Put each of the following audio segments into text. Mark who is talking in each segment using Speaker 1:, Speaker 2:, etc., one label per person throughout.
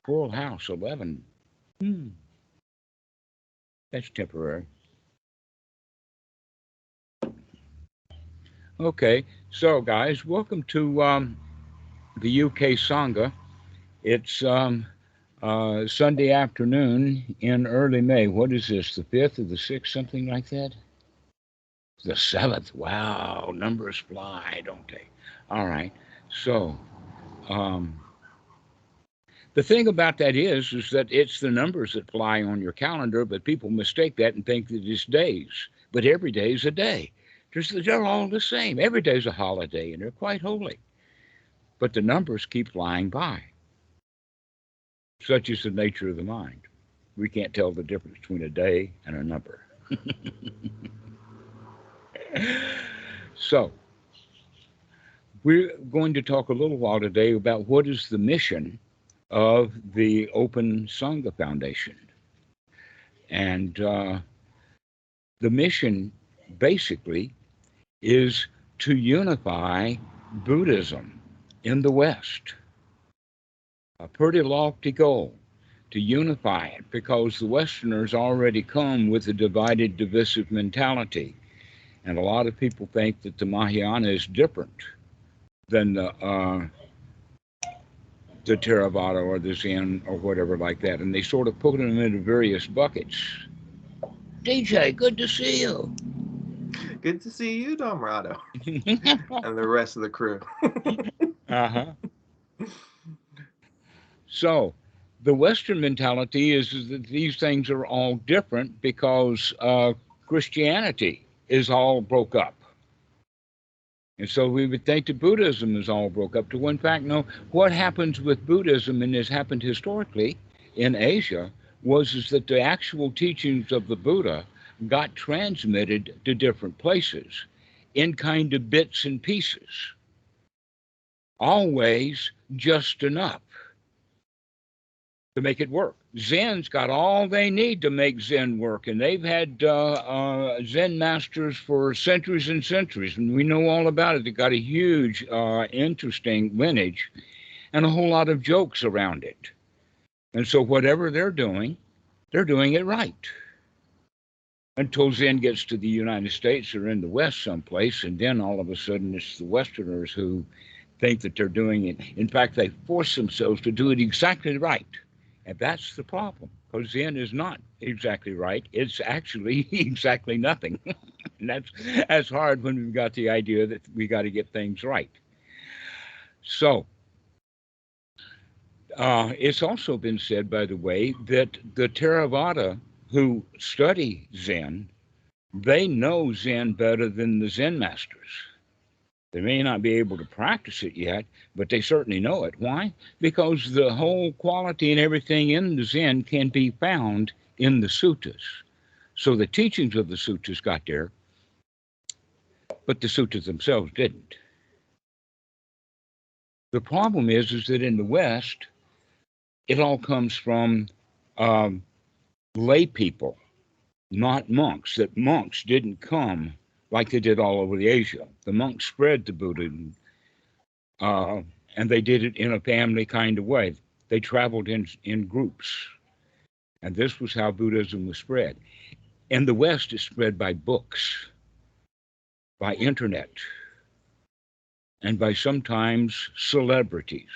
Speaker 1: Full house, 11. Hmm, that's temporary. Okay, so guys, welcome to the UK Sangha. It's Sunday afternoon in early May. What is this, the 5th or the 6th, something like that? The 7th. Wow, numbers fly, don't they? All right. So, um, the thing about that is that it's the numbers that fly on your calendar, but people mistake that and think that it's days. But every day is a day. They're all the same. Every day is a holiday, and they're quite holy. But the numbers keep flying by. Such is the nature of the mind. We can't tell the difference between a day and a number. So, we're going to talk a little while today about what is the mission of the Open Sangha Foundation. And the mission basically is to unify Buddhism in the West. A pretty lofty goal to unify it because the Westerners already come with a divided, divisive mentality. And a lot of people think that the Mahayana is different than the Theravada or the Zen or whatever like that. And they sort of put them into various buckets. DJ, good to see you.
Speaker 2: Good to see you, Dhammarato, and the rest of the crew.
Speaker 1: Uh-huh. So, the Western mentality is that these things are all different because Christianity is all broke up. And so we would think that Buddhism is all broke up. To in fact, no, what happens with Buddhism, and has happened historically in Asia, was is that the actual teachings of the Buddha got transmitted to different places in kind of bits and pieces, always just enough to make it work. Zen's got all they need to make Zen work, and they've had Zen masters for centuries and centuries, and we know all about it. They've got a huge, interesting lineage and a whole lot of jokes around it. And so whatever they're doing it right. Until Zen gets to the United States or in the West someplace, and then all of a sudden it's the Westerners who think that they're doing it. In fact, they force themselves to do it exactly right. And that's the problem, because Zen is not exactly right. It's actually exactly nothing. And that's hard when we've got the idea that we got to get things right. So it's also been said, by the way, that the Theravada who study Zen, they know Zen better than the Zen masters. They may not be able to practice it yet, but they certainly know it. Why? Because the whole quality and everything in the Zen can be found in the suttas. So the teachings of the suttas got there, but the suttas themselves didn't. The problem is that in the West, it all comes from um, lay people, not monks. That monks didn't come like they did all over the Asia. The monks spread the Buddha, uh, and they did it in a family kind of way. They traveled in groups, and this was how Buddhism was spread. In the West, it's spread by books, by internet, and by sometimes celebrities,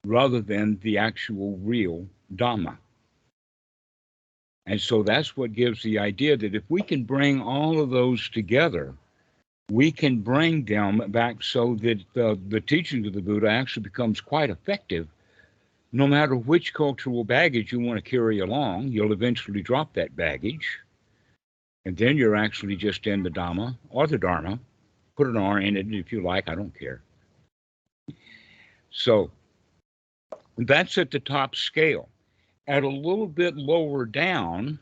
Speaker 1: rather than the actual real Dhamma. And so that's what gives the idea that if we can bring all of those together, we can bring them back so that the teaching of the Buddha actually becomes quite effective. No matter which cultural baggage you want to carry along, you'll eventually drop that baggage. And then you're actually just in the Dhamma or the Dharma. Put an R in it if you like, I don't care. So that's at the top scale. At a little bit lower down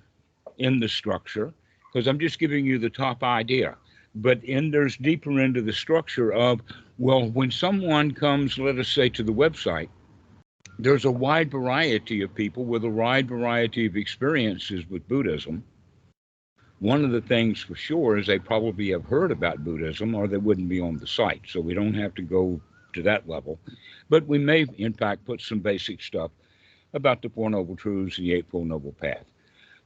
Speaker 1: in the structure, because I'm just giving you the top idea, but there's deeper into the structure of, well, when someone comes, let us say, to the website, there's a wide variety of people with a wide variety of experiences with Buddhism. One of the things for sure is they probably have heard about Buddhism or they wouldn't be on the site. So we don't have to go to that level. But we may, in fact, put some basic stuff about the Four Noble Truths and the Eightfold Noble Path.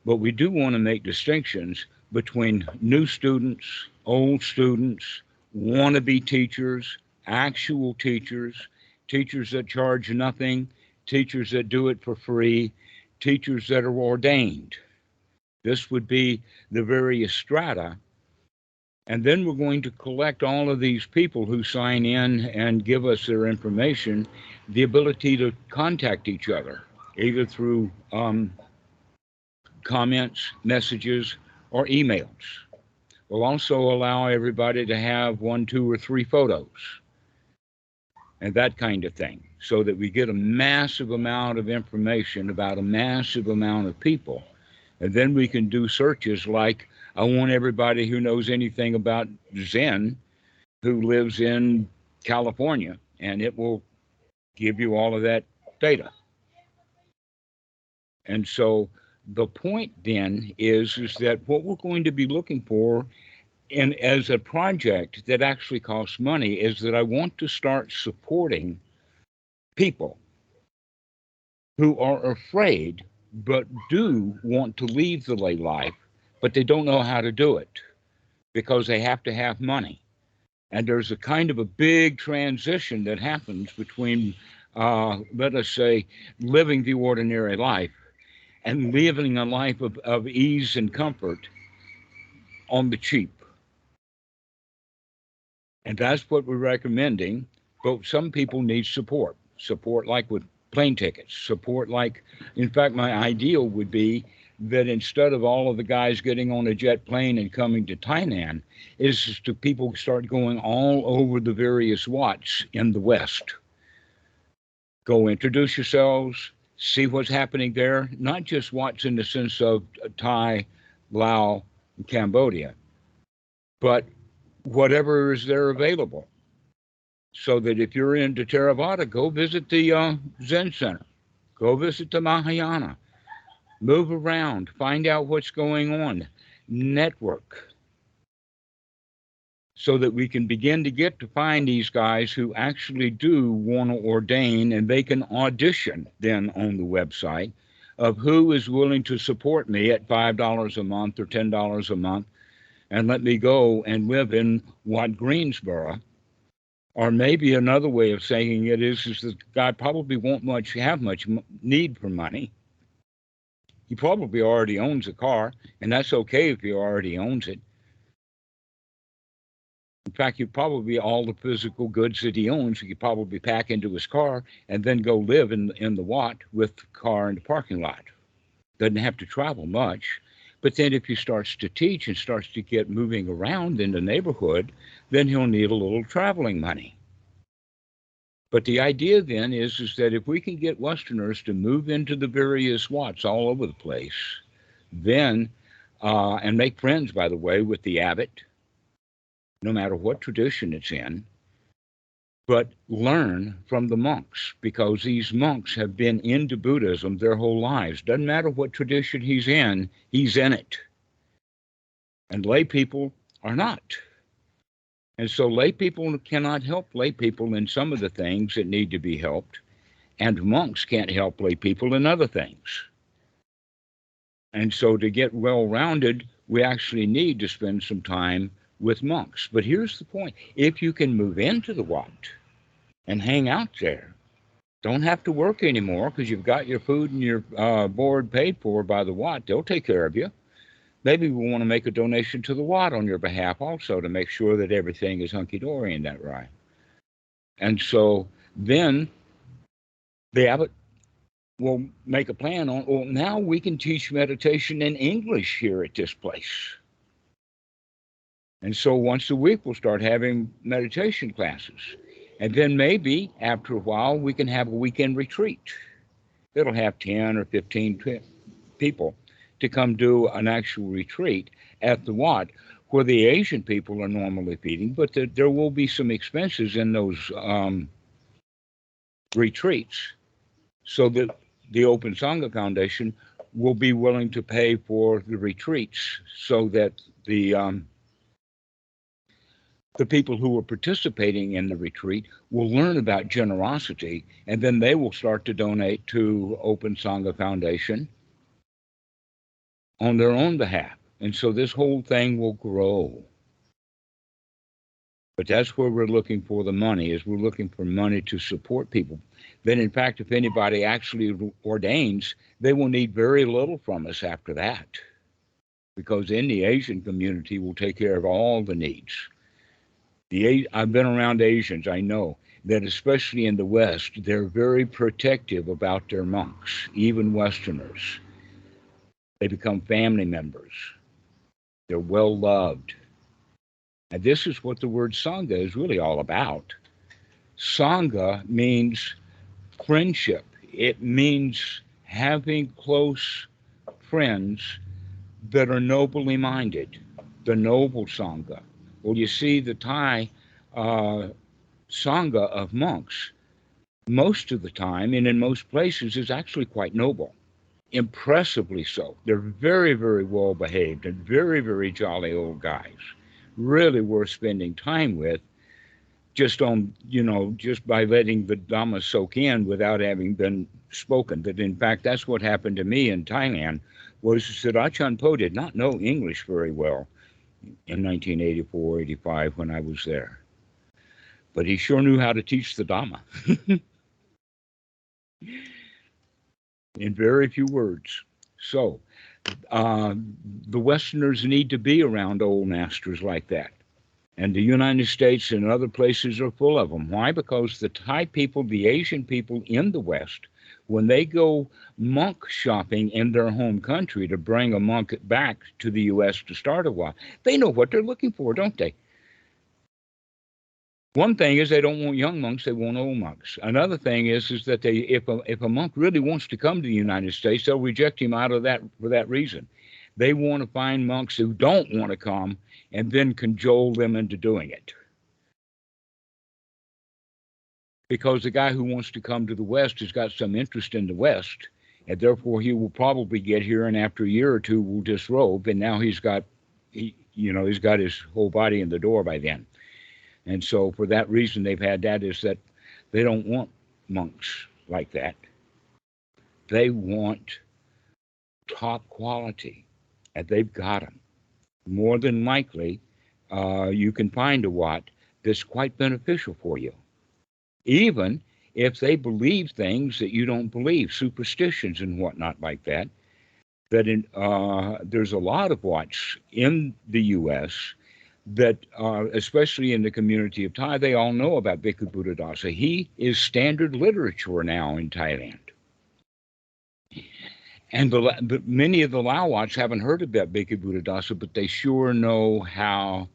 Speaker 1: But we do want to make distinctions between new students, old students, wannabe teachers, actual teachers, teachers that charge nothing, teachers that do it for free, teachers that are ordained. This would be the various strata. And then we're going to collect all of these people who sign in and give us their information, the ability to contact each other, either through comments, messages, or emails. We'll also allow everybody to have 1, 2, or 3 photos and that kind of thing, so that we get a massive amount of information about a massive amount of people. And then we can do searches like, I want everybody who knows anything about Zen who lives in California, and it will give you all of that data. And so the point then is that what we're going to be looking for and as a project that actually costs money is that I want to start supporting people who are afraid but do want to leave the lay life, but they don't know how to do it because they have to have money. And there's a kind of a big transition that happens between, let us say, living the ordinary life and living a life of ease and comfort on the cheap. And that's what we're recommending. But some people need support. Support like with plane tickets. Support like, in fact, my ideal would be that instead of all of the guys getting on a jet plane and coming to Thailand, is to people start going all over the various Watts in the West. Go introduce yourselves, see what's happening there, not just Watts in the sense of Thai, Lao, and Cambodia, but whatever is there available. So that if you're into Theravada, go visit the Zen Center, go visit the Mahayana, move around, find out what's going on, network, so that we can begin to get to find these guys who actually do want to ordain, and they can audition then on the website of who is willing to support me at $5 a month or $10 a month and let me go and live in Wat Greensboro. Or maybe another way of saying it is that the guy probably won't have much need for money. He probably already owns a car, and that's okay if he already owns it. In fact, you probably all the physical goods that he owns, he could probably pack into his car and then go live in the Wat with the car in the parking lot. Doesn't have to travel much. But then if he starts to teach and starts to get moving around in the neighborhood, then he'll need a little traveling money. But the idea then is that if we can get Westerners to move into the various Watts all over the place, then, and make friends, by the way, with the abbot, no matter what tradition it's in, but learn from the monks, because these monks have been into Buddhism their whole lives. Doesn't matter what tradition he's in it. And lay people are not. And so lay people cannot help lay people in some of the things that need to be helped, and monks can't help lay people in other things. And so to get well-rounded, we actually need to spend some time with monks. But here's the point. If you can move into the Wat and hang out there, don't have to work anymore because you've got your food and your board paid for by the Wat. They'll take care of you. Maybe we want to make a donation to the Wat on your behalf also to make sure that everything is hunky-dory in that right. And so then the abbot will make a plan on, well, now we can teach meditation in English here at this place. And so once a week, we'll start having meditation classes. And then maybe after a while, we can have a weekend retreat. It'll have 10 or 15 people to come do an actual retreat at the Wat, where the Asian people are normally feeding, but there will be some expenses in those retreats, so that the Open Sangha Foundation will be willing to pay for the retreats, so that the The people who are participating in the retreat will learn about generosity, and then they will start to donate to Open Sangha Foundation on their own behalf. And so this whole thing will grow. But that's where we're looking for the money, is we're looking for money to support people. Then, in fact, if anybody actually ordains, they will need very little from us after that, because in the Asian community, we'll take care of all the needs. I've been around Asians. I know that especially in the West, they're very protective about their monks, even Westerners. They become family members. They're well loved. And this is what the word Sangha is really all about. Sangha means friendship. It means having close friends that are nobly minded, the noble Sangha. Well, you see, the Thai Sangha of monks, most of the time and in most places, is actually quite noble, impressively so. They're very, very well behaved and very, very jolly old guys, really worth spending time with, just on, just by letting the Dhamma soak in without having been spoken. That in fact, that's what happened to me in Thailand, was that Ajahn Po did not know English very well in 1984, 85 when I was there. But he sure knew how to teach the Dhamma in very few words. So the Westerners need to be around old masters like that. And the United States and other places are full of them. Why? Because the Thai people, the Asian people in the West, when they go monk shopping in their home country to bring a monk back to the U.S. to start a while, they know what they're looking for, don't they? One thing is they don't want young monks, they want old monks. Another thing is that if a monk really wants to come to the United States, they'll reject him out of that for that reason. They want to find monks who don't want to come and then cajole them into doing it. Because the guy who wants to come to the West has got some interest in the West, and therefore he will probably get here, and after a year or two will disrobe, and now he's got his whole body in the door by then. And so for that reason they've had that, is that they don't want monks like that. They want top quality, and they've got them. More than likely, you can find a Wat that's quite beneficial for you, even if they believe things that you don't believe, superstitions and whatnot like that. There's a lot of Wats in the U.S. that, especially in the community of Thai, they all know about Bhikkhu Buddhadasa. He is standard literature now in Thailand. And many of the Laoats haven't heard about Bhikkhu Buddhadasa, but they sure know how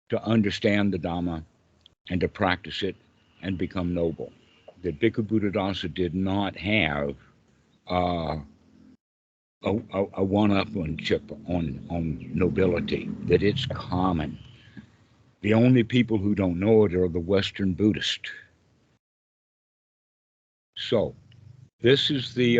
Speaker 1: to understand the Dhamma and to practice it and become noble. That Bhikkhu Buddhadasa did not have a one-upmanship on nobility, that it's common. The only people who don't know it are the Western Buddhists. So this is the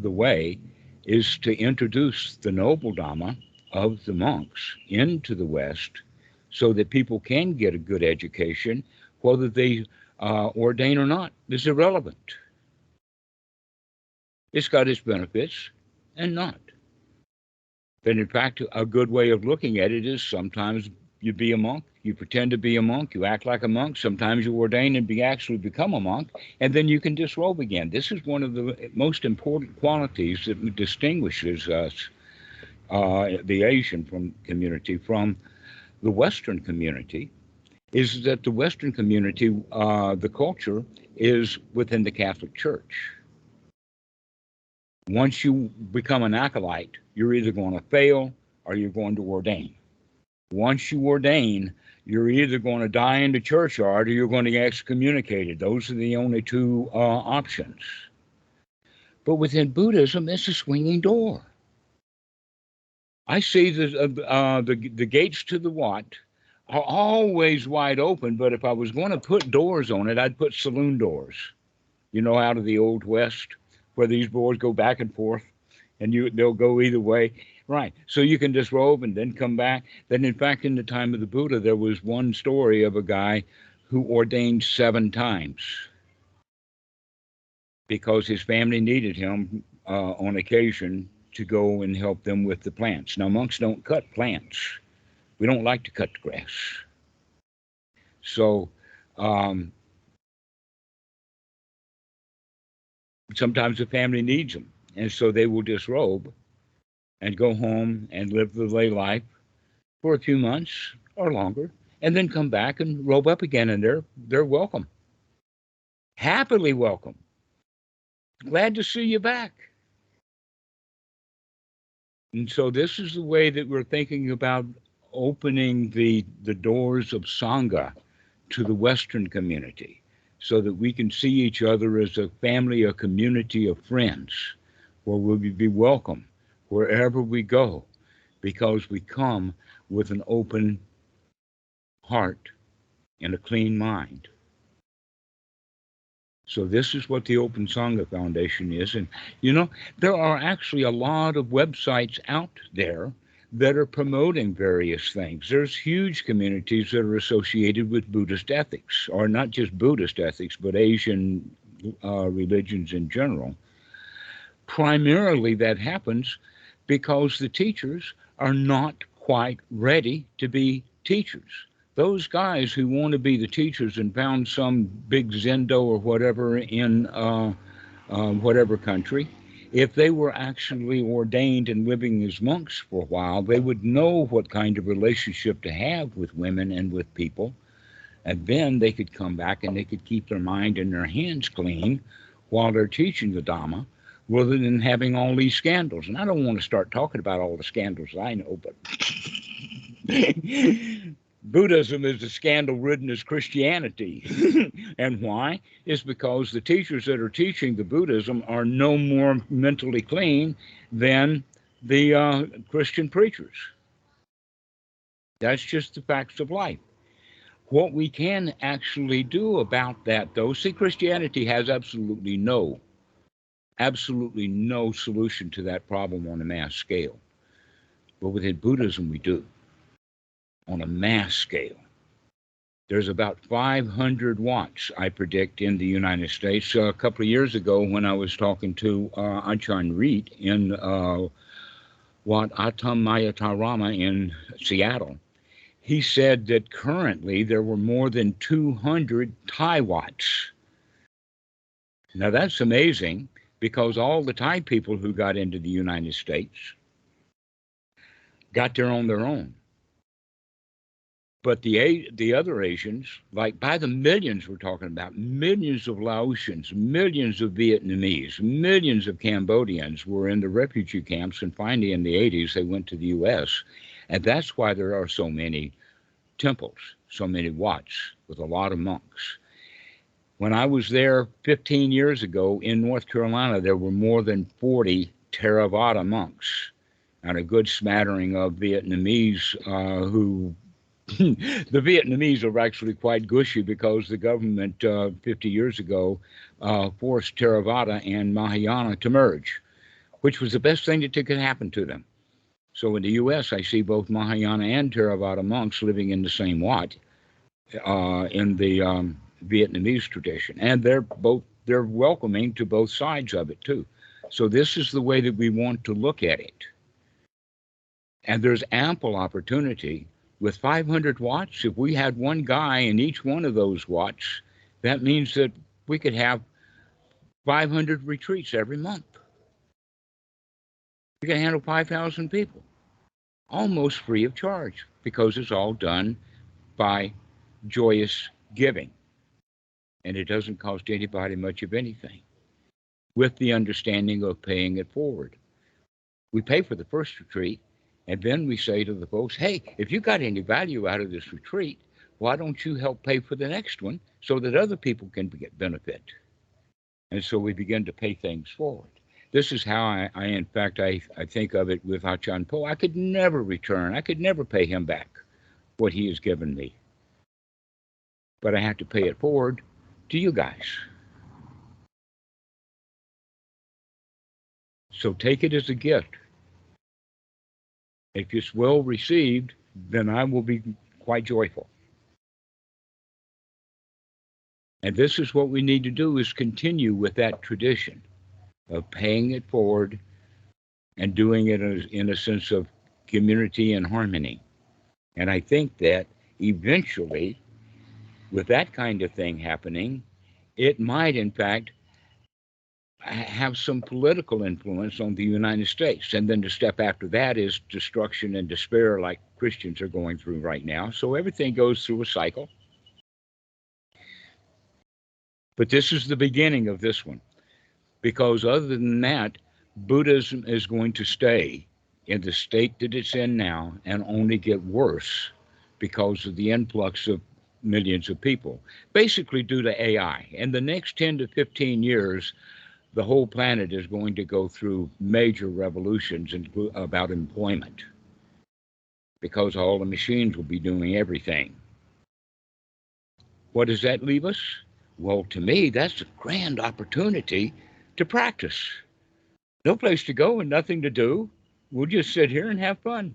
Speaker 1: way, is to introduce the noble Dhamma of the monks into the West so that people can get a good education. Whether they ordain or not is irrelevant. It's got its benefits and not. But in fact, a good way of looking at it is sometimes you be a monk, you pretend to be a monk, you act like a monk, sometimes you ordain and actually become a monk, and then you can disrobe again. This is one of the most important qualities that distinguishes us, the Asian community, from the Western community, is that the Western community, the culture is within the Catholic Church. Once you become an acolyte, you're either going to fail or you're going to ordain. Once you ordain, you're either going to die in the churchyard or you're going to get excommunicated. Those are the only two options. But within Buddhism, it's a swinging door. I see the gates to the Wat are always wide open, but if I was going to put doors on it, I'd put saloon doors, out of the Old West, where these boys go back and forth, and they'll go either way. Right. So you can disrobe and then come back. Then, in fact, in the time of the Buddha, there was one story of a guy who ordained 7 times because his family needed him on occasion to go and help them with the plants. Now, monks don't cut plants. We don't like to cut the grass. So um, sometimes the family needs them. And so they will disrobe and go home and live the lay life for a few months or longer, and then come back and robe up again, and they're welcome, happily welcome, glad to see you back. And so this is the way that we're thinking about opening the doors of Sangha to the Western community, so that we can see each other as a family, a community of friends, where we'll be welcome wherever we go, because we come with an open heart and a clean mind. So this is what the Open Sangha Foundation is. And, there are actually a lot of websites out there that are promoting various things. There's huge communities that are associated with Buddhist ethics, or not just Buddhist ethics, but Asian religions in general. Primarily that happens because the teachers are not quite ready to be teachers. Those guys who want to be the teachers and found some big Zendo or whatever in whatever country, if they were actually ordained and living as monks for a while, they would know what kind of relationship to have with women and with people. And then they could come back and they could keep their mind and their hands clean while they're teaching the Dhamma, rather than having all these scandals. And I don't want to start talking about all the scandals I know, but Buddhism is as scandal-ridden as Christianity. And why? It's because the teachers that are teaching the Buddhism are no more mentally clean than the Christian preachers. That's just the facts of life. What we can actually do about that, though, see, Christianity has absolutely no solution to that problem on a mass scale. But within Buddhism, we do, on a mass scale. There's about 500 watts, I predict, in the United States. A couple of years ago, when I was talking to Ajahn Reet in Wat Atam Mayatarama in Seattle, he said that currently there were more than 200 Thai watts. Now that's amazing, because all the Thai people who got into the United States got there on their own. But the other Asians, like by the millions we're talking about, millions of Laotians, millions of Vietnamese, millions of Cambodians were in the refugee camps, and finally in the 80s they went to the U.S. And that's why there are so many temples, so many watts with a lot of monks. When I was there 15 years ago in North Carolina, there were more than 40 Theravada monks, and a good smattering of Vietnamese who the Vietnamese are actually quite gushy, because the government 50 years ago forced Theravada and Mahayana to merge, which was the best thing that could happen to them. So in the U.S., I see both Mahayana and Theravada monks living in the same Wat in the Vietnamese tradition, and they're welcoming to both sides of it too. So this is the way that we want to look at it, and there's ample opportunity. With 500 watts, if we had one guy in each one of those watts, that means that we could have 500 retreats every month. We can handle 5,000 people, almost free of charge, because it's all done by joyous giving. And it doesn't cost anybody much of anything, with the understanding of paying it forward. We pay for the first retreat, and then we say to the folks, hey, if you got any value out of this retreat, why don't you help pay for the next one so that other people can get benefit? And so we begin to pay things forward. This is how I in fact, I think of it with Achan Po. I could never return. I could never pay him back what he has given me. But I have to pay it forward to you guys. So take it as a gift. If it's well received, then I will be quite joyful. And this is what we need to do, is continue with that tradition of paying it forward and doing it in a sense of community and harmony. And I think that eventually, with that kind of thing happening, it might, in fact, have some political influence on the United States. And then the step after that is destruction and despair, like Christians are going through right now. So everything goes through a cycle. But this is the beginning of this one, because other than that, Buddhism is going to stay in the state that it's in now and only get worse because of the influx of millions of people, basically due to AI. In the next 10 to 15 years, the whole planet is going to go through major revolutions about employment, because all the machines will be doing everything. What does that leave us? Well, to me, that's a grand opportunity to practice. No place to go and nothing to do. We'll just sit here and have fun.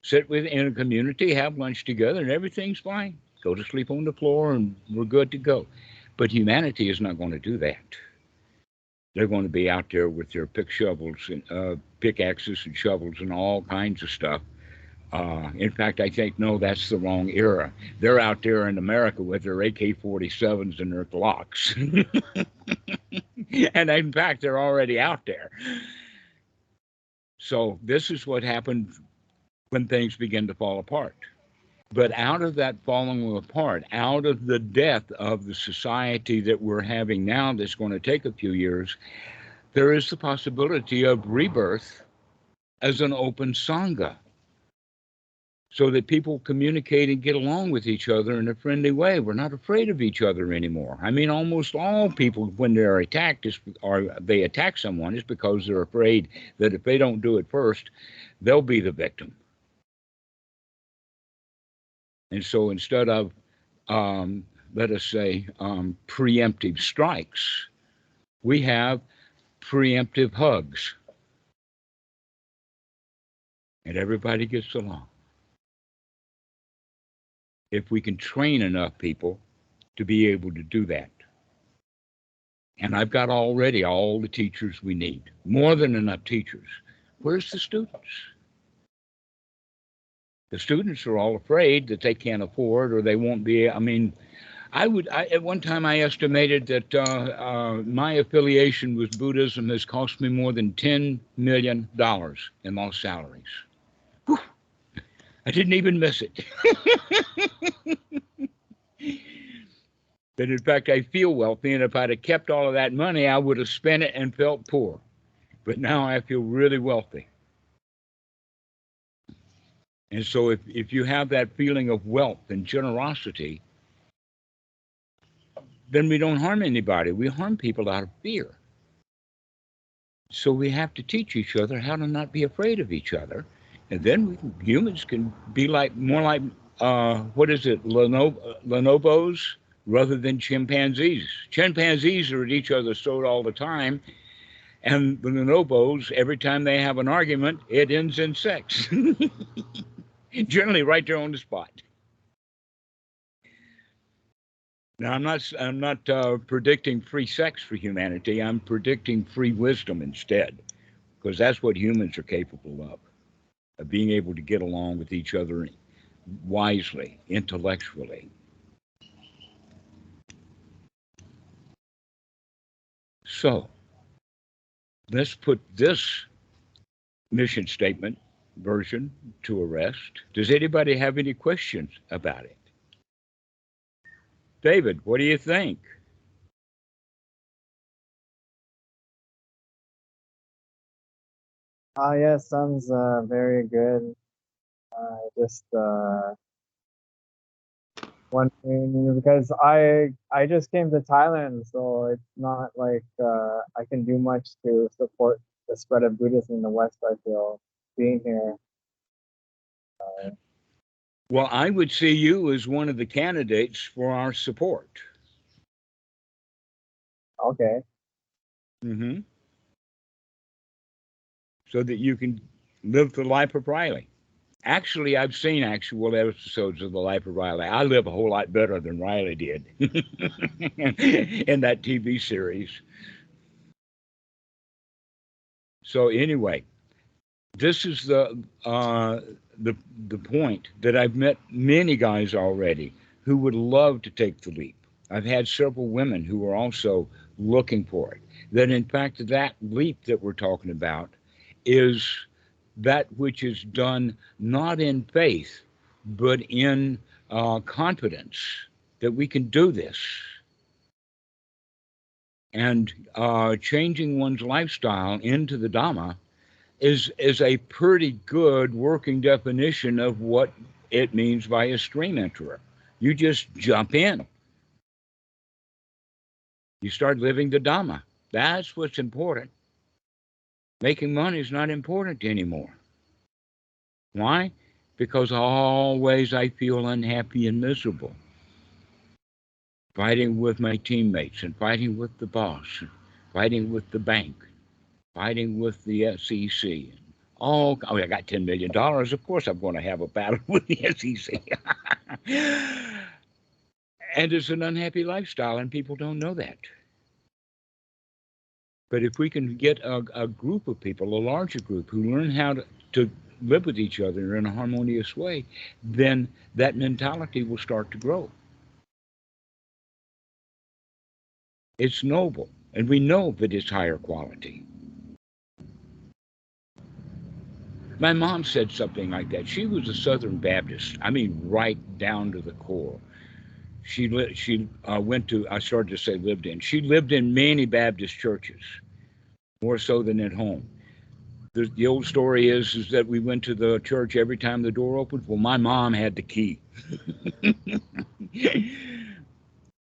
Speaker 1: Sit in a community, have lunch together, and everything's fine. Go to sleep on the floor, and we're good to go. But humanity is not going to do that. They're going to be out there with their pickaxes and shovels and all kinds of stuff. In fact, I think, no, that's the wrong era. They're out there in America with their AK-47s and their Glocks. And in fact, they're already out there. So this is what happened when things begin to fall apart. But out of that falling apart, out of the death of the society that we're having now, that's going to take a few years, there is the possibility of rebirth as an open Sangha, so that people communicate and get along with each other in a friendly way. We're not afraid of each other anymore. I mean, almost all people, when they're attacked, or they attack someone, is because they're afraid that if they don't do it first, they'll be the victim. And so instead of, let us say, preemptive strikes, we have preemptive hugs. And everybody gets along. If we can train enough people to be able to do that. And I've got already all the teachers we need, more than enough teachers. Where's the students? The students are all afraid that they can't afford, or they won't be. I mean, at one time I estimated that my affiliation with Buddhism has cost me more than $10 million in lost salaries. Whew. I didn't even miss it. That in fact I feel wealthy, and if I'd have kept all of that money, I would have spent it and felt poor. But now I feel really wealthy. And so if you have that feeling of wealth and generosity, then we don't harm anybody. We harm people out of fear. So we have to teach each other how to not be afraid of each other. And then humans can be more like, what is it, bonobos rather than chimpanzees. Chimpanzees are at each other's throat all the time. And the bonobos, every time they have an argument, it ends in sex. Generally right there on the spot. Now, I'm not predicting free sex for humanity. I'm predicting free wisdom instead, because that's what humans are capable of being able to get along with each other wisely, intellectually. So let's put this mission statement version to a rest. Does anybody have any questions about it? David, what do you think?
Speaker 3: Yeah, sounds very good. Just wondering, because I just came to Thailand, so it's not like I can do much to support the spread of Buddhism in the West. I feel being here.
Speaker 1: Well, I would see you as one of the candidates for our support.
Speaker 3: Okay.
Speaker 1: So that you can Live the life of Riley. Actually, I've seen actual episodes of the life of Riley. I live a whole lot better than Riley did in that TV series. So anyway, this is the point that I've met many guys already who would love to take the leap. I've had several women who are also looking for it. That in fact that leap that we're talking about is that which is done not in faith, but in confidence that we can do this. And changing one's lifestyle into the Dhamma is a pretty good working definition of what it means by a stream enterer. You just jump in. You start living the Dhamma. That's what's important. Making money is not important anymore. Why? Because always I feel unhappy and miserable. Fighting with my teammates and fighting with the boss, and fighting with the bank, fighting with the SEC. Oh, I got $10 million. Of course I'm going to have a battle with the SEC. And it's an unhappy lifestyle, and people don't know that. But if we can get a group of people, a larger group, who learn how to live with each other in a harmonious way, then that mentality will start to grow. It's noble, and we know that it's higher quality. My mom said something like that. She was a Southern Baptist. I mean, right down to the core. She went to, I started to say lived in. She lived in many Baptist churches, more so than at home. The old story is that we went to the church every time the door opened. Well, my mom had the key.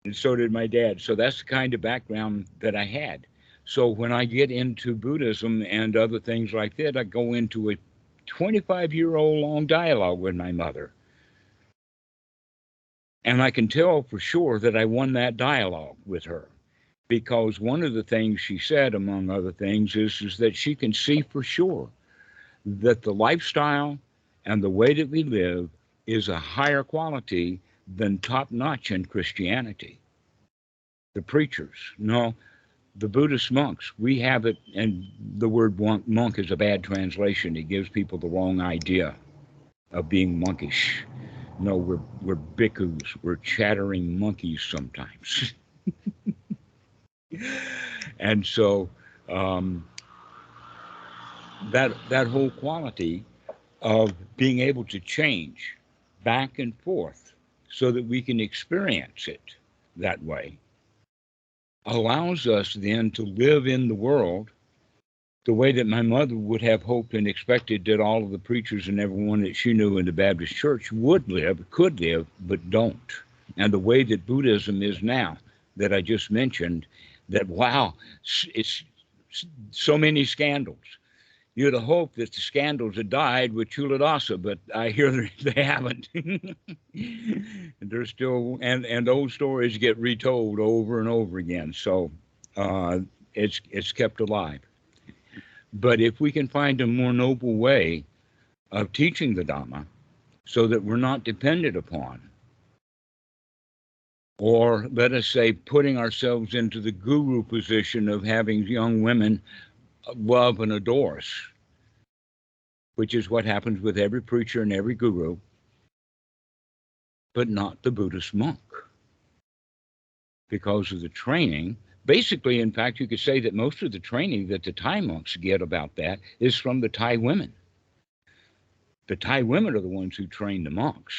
Speaker 1: And so did my dad. So that's the kind of background that I had. So when I get into Buddhism and other things like that, I go into a 25-year-old long dialogue with my mother. And I can tell for sure that I won that dialogue with her, because one of the things she said, among other things, is that she can see for sure that the lifestyle and the way that we live is a higher quality than top-notch in Christianity. The preachers, no, the Buddhist monks, we have it, and the word monk is a bad translation. It gives people the wrong idea of being monkish. No, we're bhikkhus. We're chattering monkeys sometimes. And so that whole quality of being able to change back and forth so that we can experience it that way allows us then to live in the world the way that my mother would have hoped and expected that all of the preachers and everyone that she knew in the Baptist church would live, could live, but don't. And the way that Buddhism is now, that I just mentioned, that, wow, it's so many scandals. You'd have hoped that the scandals had died with Chuladasa, but I hear they haven't. They're still, and those stories get retold over and over again. So it's kept alive. But if we can find a more noble way of teaching the Dhamma so that we're not dependent upon, or let us say putting ourselves into the guru position of having young women love and adore us, which is what happens with every preacher and every guru, but not the Buddhist monk, because of the training. Basically, in fact, you could say that most of the training that the Thai monks get about that is from the Thai women. The Thai women are the ones who train the monks,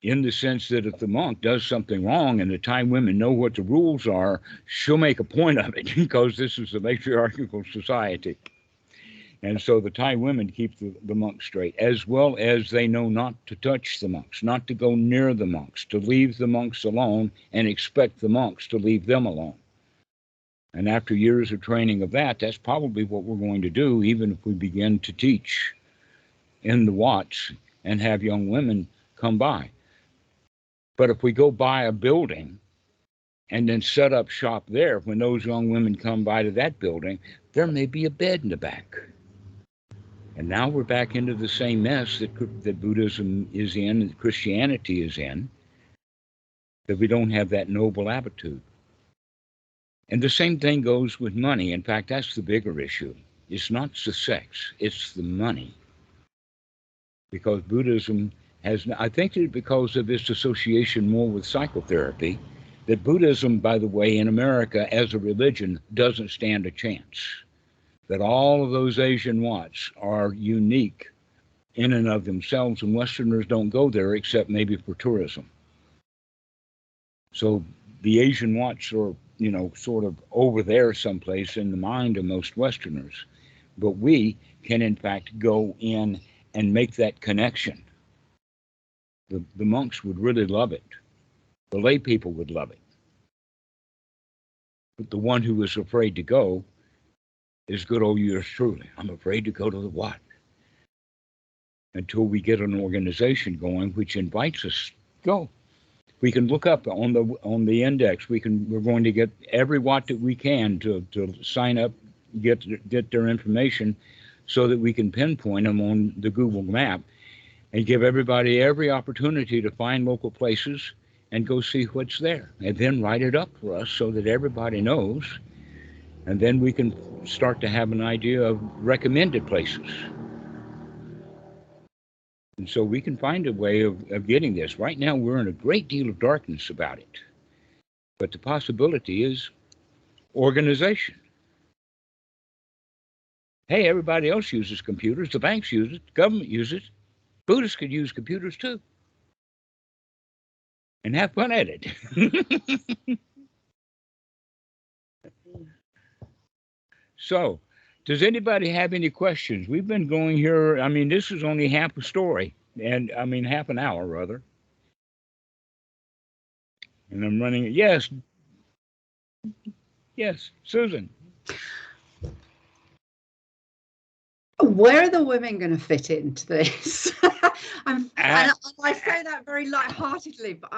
Speaker 1: in the sense that if the monk does something wrong and the Thai women know what the rules are, she'll make a point of it, because this is a matriarchal society. And so the Thai women keep the monks straight, as well as they know not to touch the monks, not to go near the monks, to leave the monks alone and expect the monks to leave them alone. And after years of training of that, that's probably what we're going to do, even if we begin to teach in the Watts and have young women come by. But if we go buy a building and then set up shop there, when those young women come by to that building, there may be a bed in the back. And now we're back into the same mess that Buddhism is in, that Christianity is in, that we don't have that noble attitude. And the same thing goes with money. In fact, that's the bigger issue. It's not the sex, it's the money. Because Buddhism has, I think that because of its association more with psychotherapy, that Buddhism, by the way, in America as a religion doesn't stand a chance. That all of those Asian Wats are unique in and of themselves, and Westerners don't go there except maybe for tourism. So the Asian Wats are, sort of over there someplace in the mind of most Westerners. But we can, in fact, go in and make that connection. The monks would really love it. The lay people would love it. But the one who is afraid to go is good old yours truly. I'm afraid to go to the Wat. Until we get an organization going which invites us to go. We can look up on the index. We're going to get every Wat that we can to sign up, get their information, so that we can pinpoint them on the Google map and give everybody every opportunity to find local places and go see what's there, and then write it up for us so that everybody knows, and then we can start to have an idea of recommended places. And so we can find a way of getting this. Right now, we're in a great deal of darkness about it. But the possibility is organization. Hey, everybody else uses computers. The banks use it. The government uses it. Buddhists could use computers too. And have fun at it. So, does anybody have any questions? We've been going here. I mean, this is only half a story. And I mean, half an hour, rather. And I'm running it. Yes. Yes, Susan.
Speaker 4: Where are the women going to fit into this? And I say that very lightheartedly, but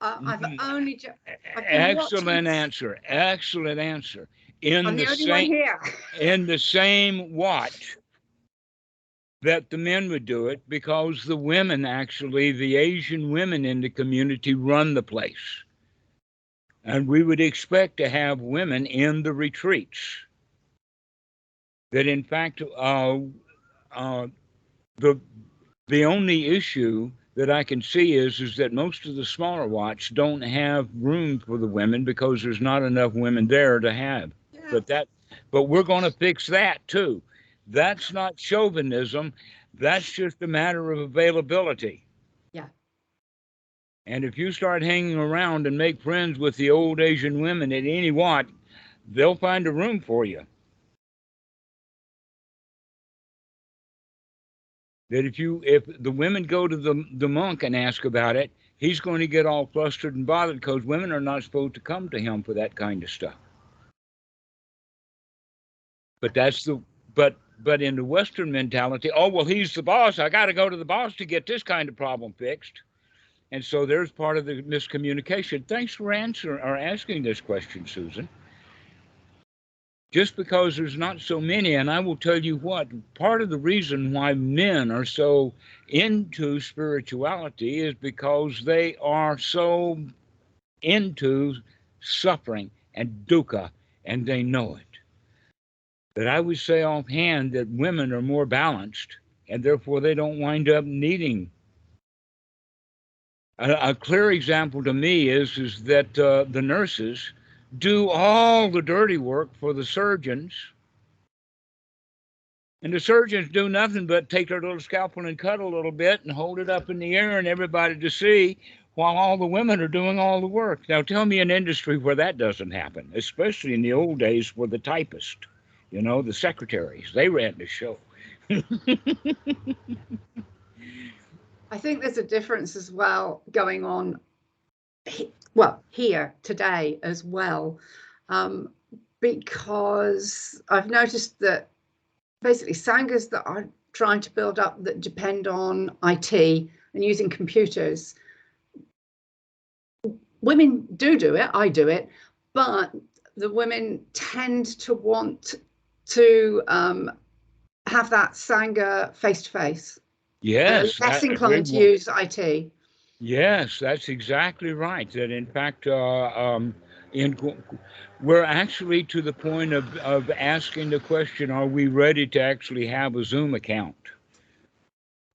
Speaker 4: I've only just.
Speaker 1: Excellent answer. Excellent answer.
Speaker 4: I'm the only one here.
Speaker 1: In the same Wat that the men would do it, because the women, actually, the Asian women in the community run the place. And we would expect to have women in the retreats. That in fact, the only issue that I can see is that most of the smaller Wats don't have room for the women because there's not enough women there to have. Yeah. But we're going to fix that too. That's not chauvinism. That's just a matter of availability.
Speaker 4: Yeah.
Speaker 1: And if you start hanging around and make friends with the old Asian women at any Wat, they'll find a room for you. That if the women go to the monk and ask about it, he's going to get all flustered and bothered because women are not supposed to come to him for that kind of stuff. But in the Western mentality, oh, well, he's the boss. I got to go to the boss to get this kind of problem fixed. And so there's part of the miscommunication. Thanks for asking this question, Susan. Just because there's not so many, and I will tell you what, part of the reason why men are so into spirituality is because they are so into suffering and dukkha, and they know it. That I would say offhand that women are more balanced, and therefore they don't wind up needing. A clear example to me is that the nurses do all the dirty work for the surgeons, and the surgeons do nothing but take their little scalpel and cut a little bit and hold it up in the air and everybody to see, while all the women are doing all the work. Now tell me an industry where that doesn't happen, especially in the old days where the typists, the secretaries, they ran the show.
Speaker 4: I think there's a difference as well going on, here today as well, because I've noticed that basically Sanghas that are trying to build up that depend on IT and using computers, women do it, I do it, but the women tend to want to have that Sangha face to face.
Speaker 1: Yes,
Speaker 4: Less inclined to use IT.
Speaker 1: Yes, that's exactly right. That in fact, we're actually to the point of asking the question: are we ready to actually have a Zoom account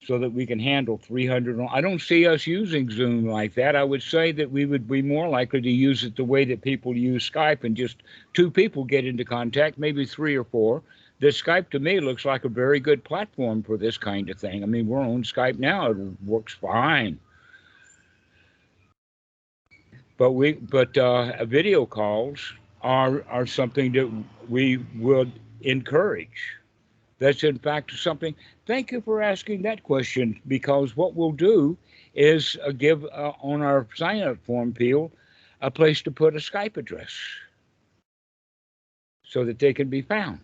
Speaker 1: so that we can handle 300? I don't see us using Zoom like that. I would say that we would be more likely to use it the way that people use Skype, and just two people get into contact, maybe three or four. The Skype to me looks like a very good platform for this kind of thing. I mean, we're on Skype now; it works fine. But video calls are something that we would encourage. That's in fact something. Thank you for asking that question, because what we'll do is give on our sign-up form field a place to put a Skype address so that they can be found.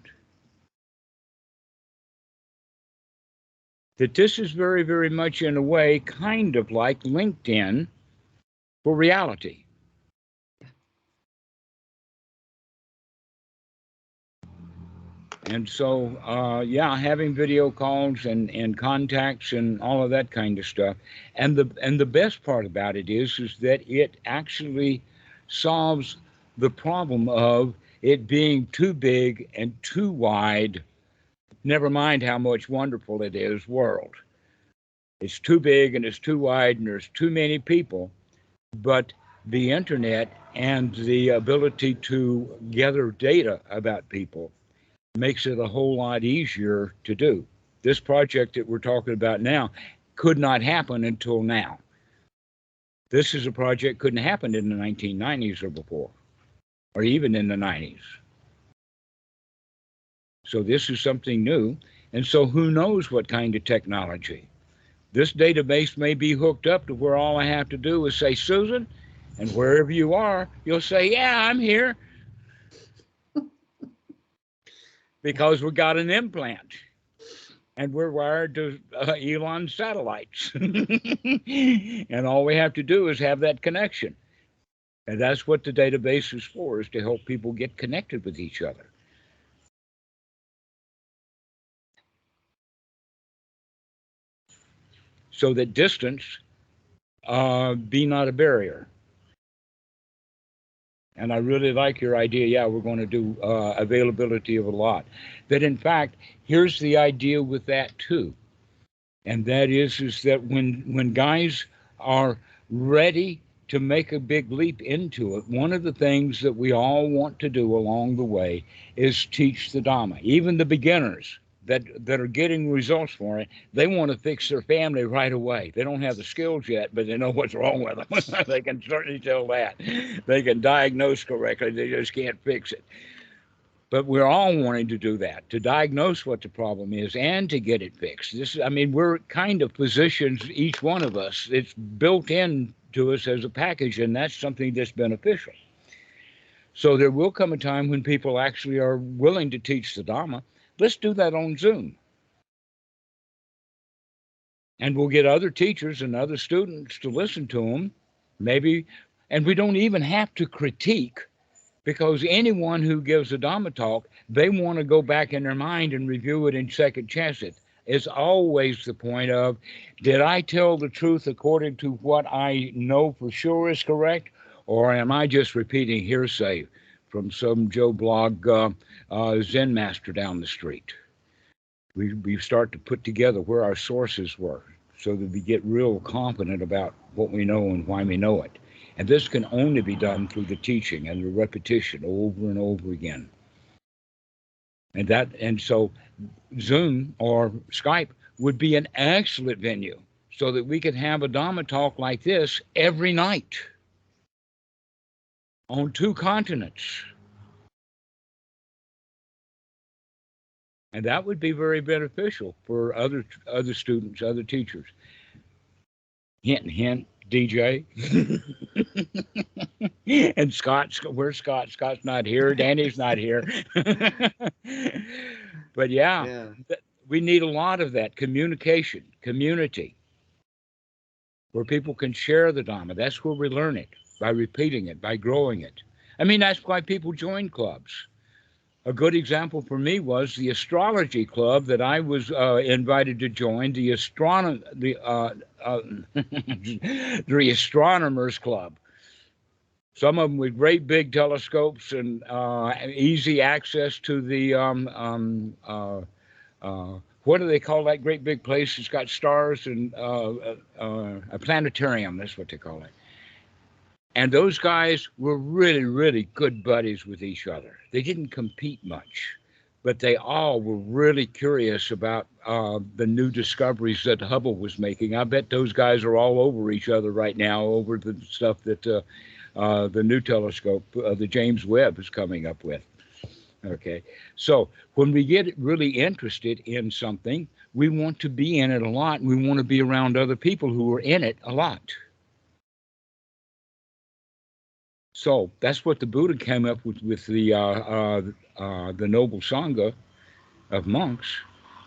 Speaker 1: That this is very, very much in a way kind of like LinkedIn for reality. And so, yeah, having video calls and contacts and all of that kind of stuff. And the best part about it is that it actually solves the problem of it being too big and too wide. Never mind how much wonderful it is, world. It's too big and it's too wide and there's too many people. But the internet and the ability to gather data about people makes it a whole lot easier to do. This project that we're talking about now could not happen until now. This is a project couldn't happen in the 1990s or before, or even in the 90s. So this is something new. And so who knows what kind of technology. This database may be hooked up to where all I have to do is say, Susan, and wherever you are, you'll say, yeah, I'm here. Because we got an implant and we're wired to Elon's satellites. And all we have to do is have that connection. And that's what the database is for, is to help people get connected with each other. So that distance be not a barrier. And I really like your idea. Yeah, we're going to do availability of a lot. That in fact, here's the idea with that too. And that is that when guys are ready to make a big leap into it, one of the things that we all want to do along the way is teach the Dhamma. Even the beginners that are getting results for it, they want to fix their family right away. They don't have the skills yet, but they know what's wrong with them. They can certainly tell that. They can diagnose correctly. They just can't fix it. But we're all wanting to do that, to diagnose what the problem is and to get it fixed. We're kind of physicians, each one of us. It's built in to us as a package, and that's something that's beneficial. So there will come a time when people actually are willing to teach the Dhamma. Let's do that on Zoom. And we'll get other teachers and other students to listen to them, maybe. And we don't even have to critique, because anyone who gives a Dhamma talk, they want to go back in their mind and review it and second chance it. It's always the point of, did I tell the truth according to what I know for sure is correct? Or am I just repeating hearsay from some Joe Blog Zen master down the street? We start to put together where our sources were so that we get real confident about what we know and why we know it. And this can only be done through the teaching and the repetition over and over again. And so Zoom or Skype would be an excellent venue so that we could have a Dhamma talk like this every night on 2 continents. And that would be very beneficial for other students, other teachers. Hint, hint, DJ. And where's Scott? Scott's not here. Danny's not here. But yeah, we need a lot of that communication, community, where people can share the Dhamma. That's where we learn it, by repeating it, by growing it. I mean, that's why people join clubs. A good example for me was the astrology club that I was invited to join, the the astronomers club. Some of them with great big telescopes and easy access to the what do they call that great big place? It's got stars and a planetarium. That's what they call it. And those guys were really, really good buddies with each other. They didn't compete much, but they all were really curious about the new discoveries that Hubble was making. I bet those guys are all over each other right now over the stuff that the new telescope, the James Webb, is coming up with. Okay, so when we get really interested in something, we want to be in it a lot, and we want to be around other people who are in it a lot. So that's what the Buddha came up with the noble Sangha of monks.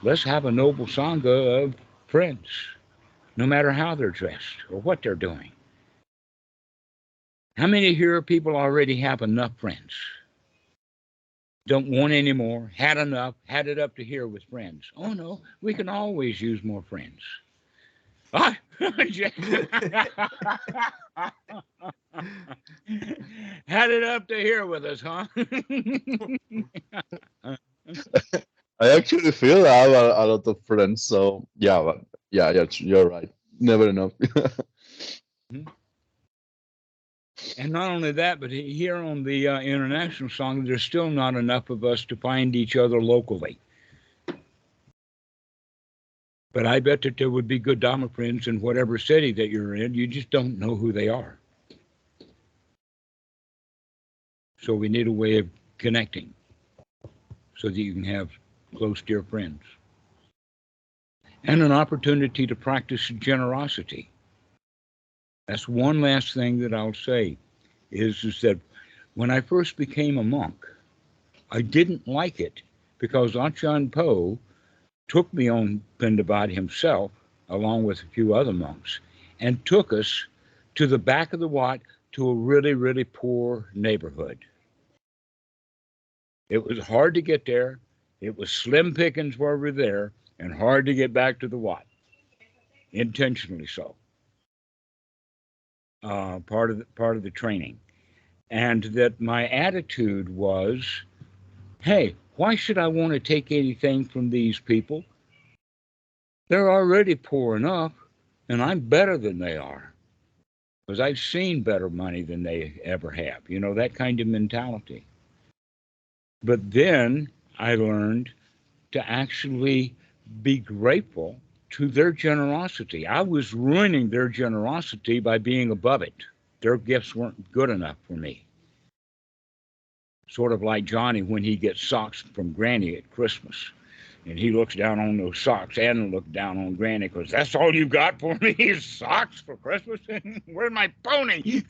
Speaker 1: Let's have a noble Sangha of friends, no matter how they're dressed or what they're doing. How many here people already have enough friends? Don't want any more, had enough, had it up to here with friends. Oh no, we can always use more friends. Ah, had it up to here with us, huh?
Speaker 5: I actually feel I have a lot of friends, so yeah, but yeah, you're right. Never enough.
Speaker 1: And not only that, but here on the International Song, there's still not enough of us to find each other locally. But I bet that there would be good Dhamma friends in whatever city that you're in. You just don't know who they are. So we need a way of connecting so that you can have close, dear friends. And an opportunity to practice generosity. That's one last thing that I'll say, is that when I first became a monk, I didn't like it because Ajahn Po took me on Pindabat himself, along with a few other monks, and took us to the back of the Wat to a really, really poor neighborhood. It was hard to get there. It was slim pickings where we were there, and hard to get back to the Wat, intentionally so. Part of the training. And that my attitude was, hey, why should I want to take anything from these people? They're already poor enough, and I'm better than they are, because I've seen better money than they ever have, you know, that kind of mentality. But then I learned to actually be grateful to their generosity. I was ruining their generosity by being above it. Their gifts weren't good enough for me. Sort of like Johnny when he gets socks from Granny at Christmas. And he looks down on those socks and looks down on Granny because that's all you got for me is socks for Christmas? Where's my pony?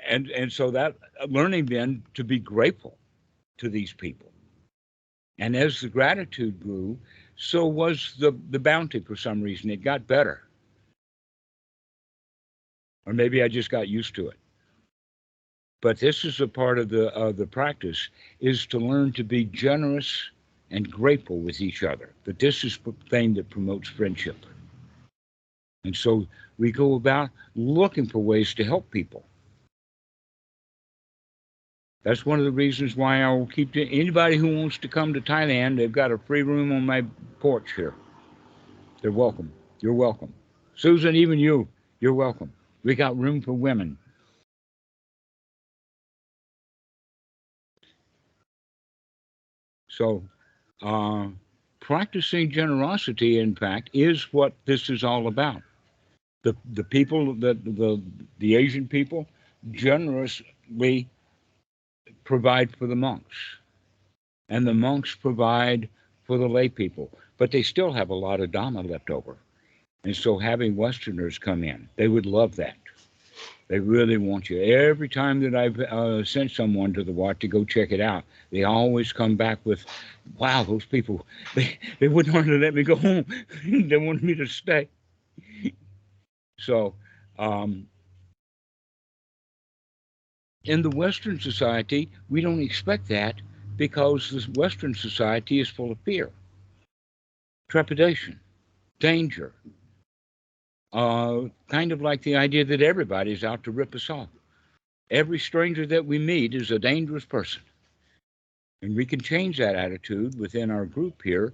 Speaker 1: And so that learning then to be grateful to these people. And as the gratitude grew, so was the bounty for some reason. It got better. Or maybe I just got used to it. But this is a part of the practice, is to learn to be generous and grateful with each other. That this is the thing that promotes friendship. And so we go about looking for ways to help people. That's one of the reasons why I will keep anybody who wants to come to Thailand, they've got a free room on my porch here. They're welcome. You're welcome. Susan, even you're welcome. We got room for women. So practicing generosity, in fact, is what this is all about. The people, the Asian people, generously provide for the monks. And the monks provide for the lay people. But they still have a lot of Dhamma left over. And so having Westerners come in, they would love that. They really want you. Every time that I've sent someone to the Wat to go check it out, they always come back with, wow, those people, they wouldn't hardly let me go home. They wanted me to stay. So In the Western society, we don't expect that because the Western society is full of fear, trepidation, danger, kind of like the idea that everybody's out to rip us off. Every stranger that we meet is a dangerous person. And we can change that attitude within our group here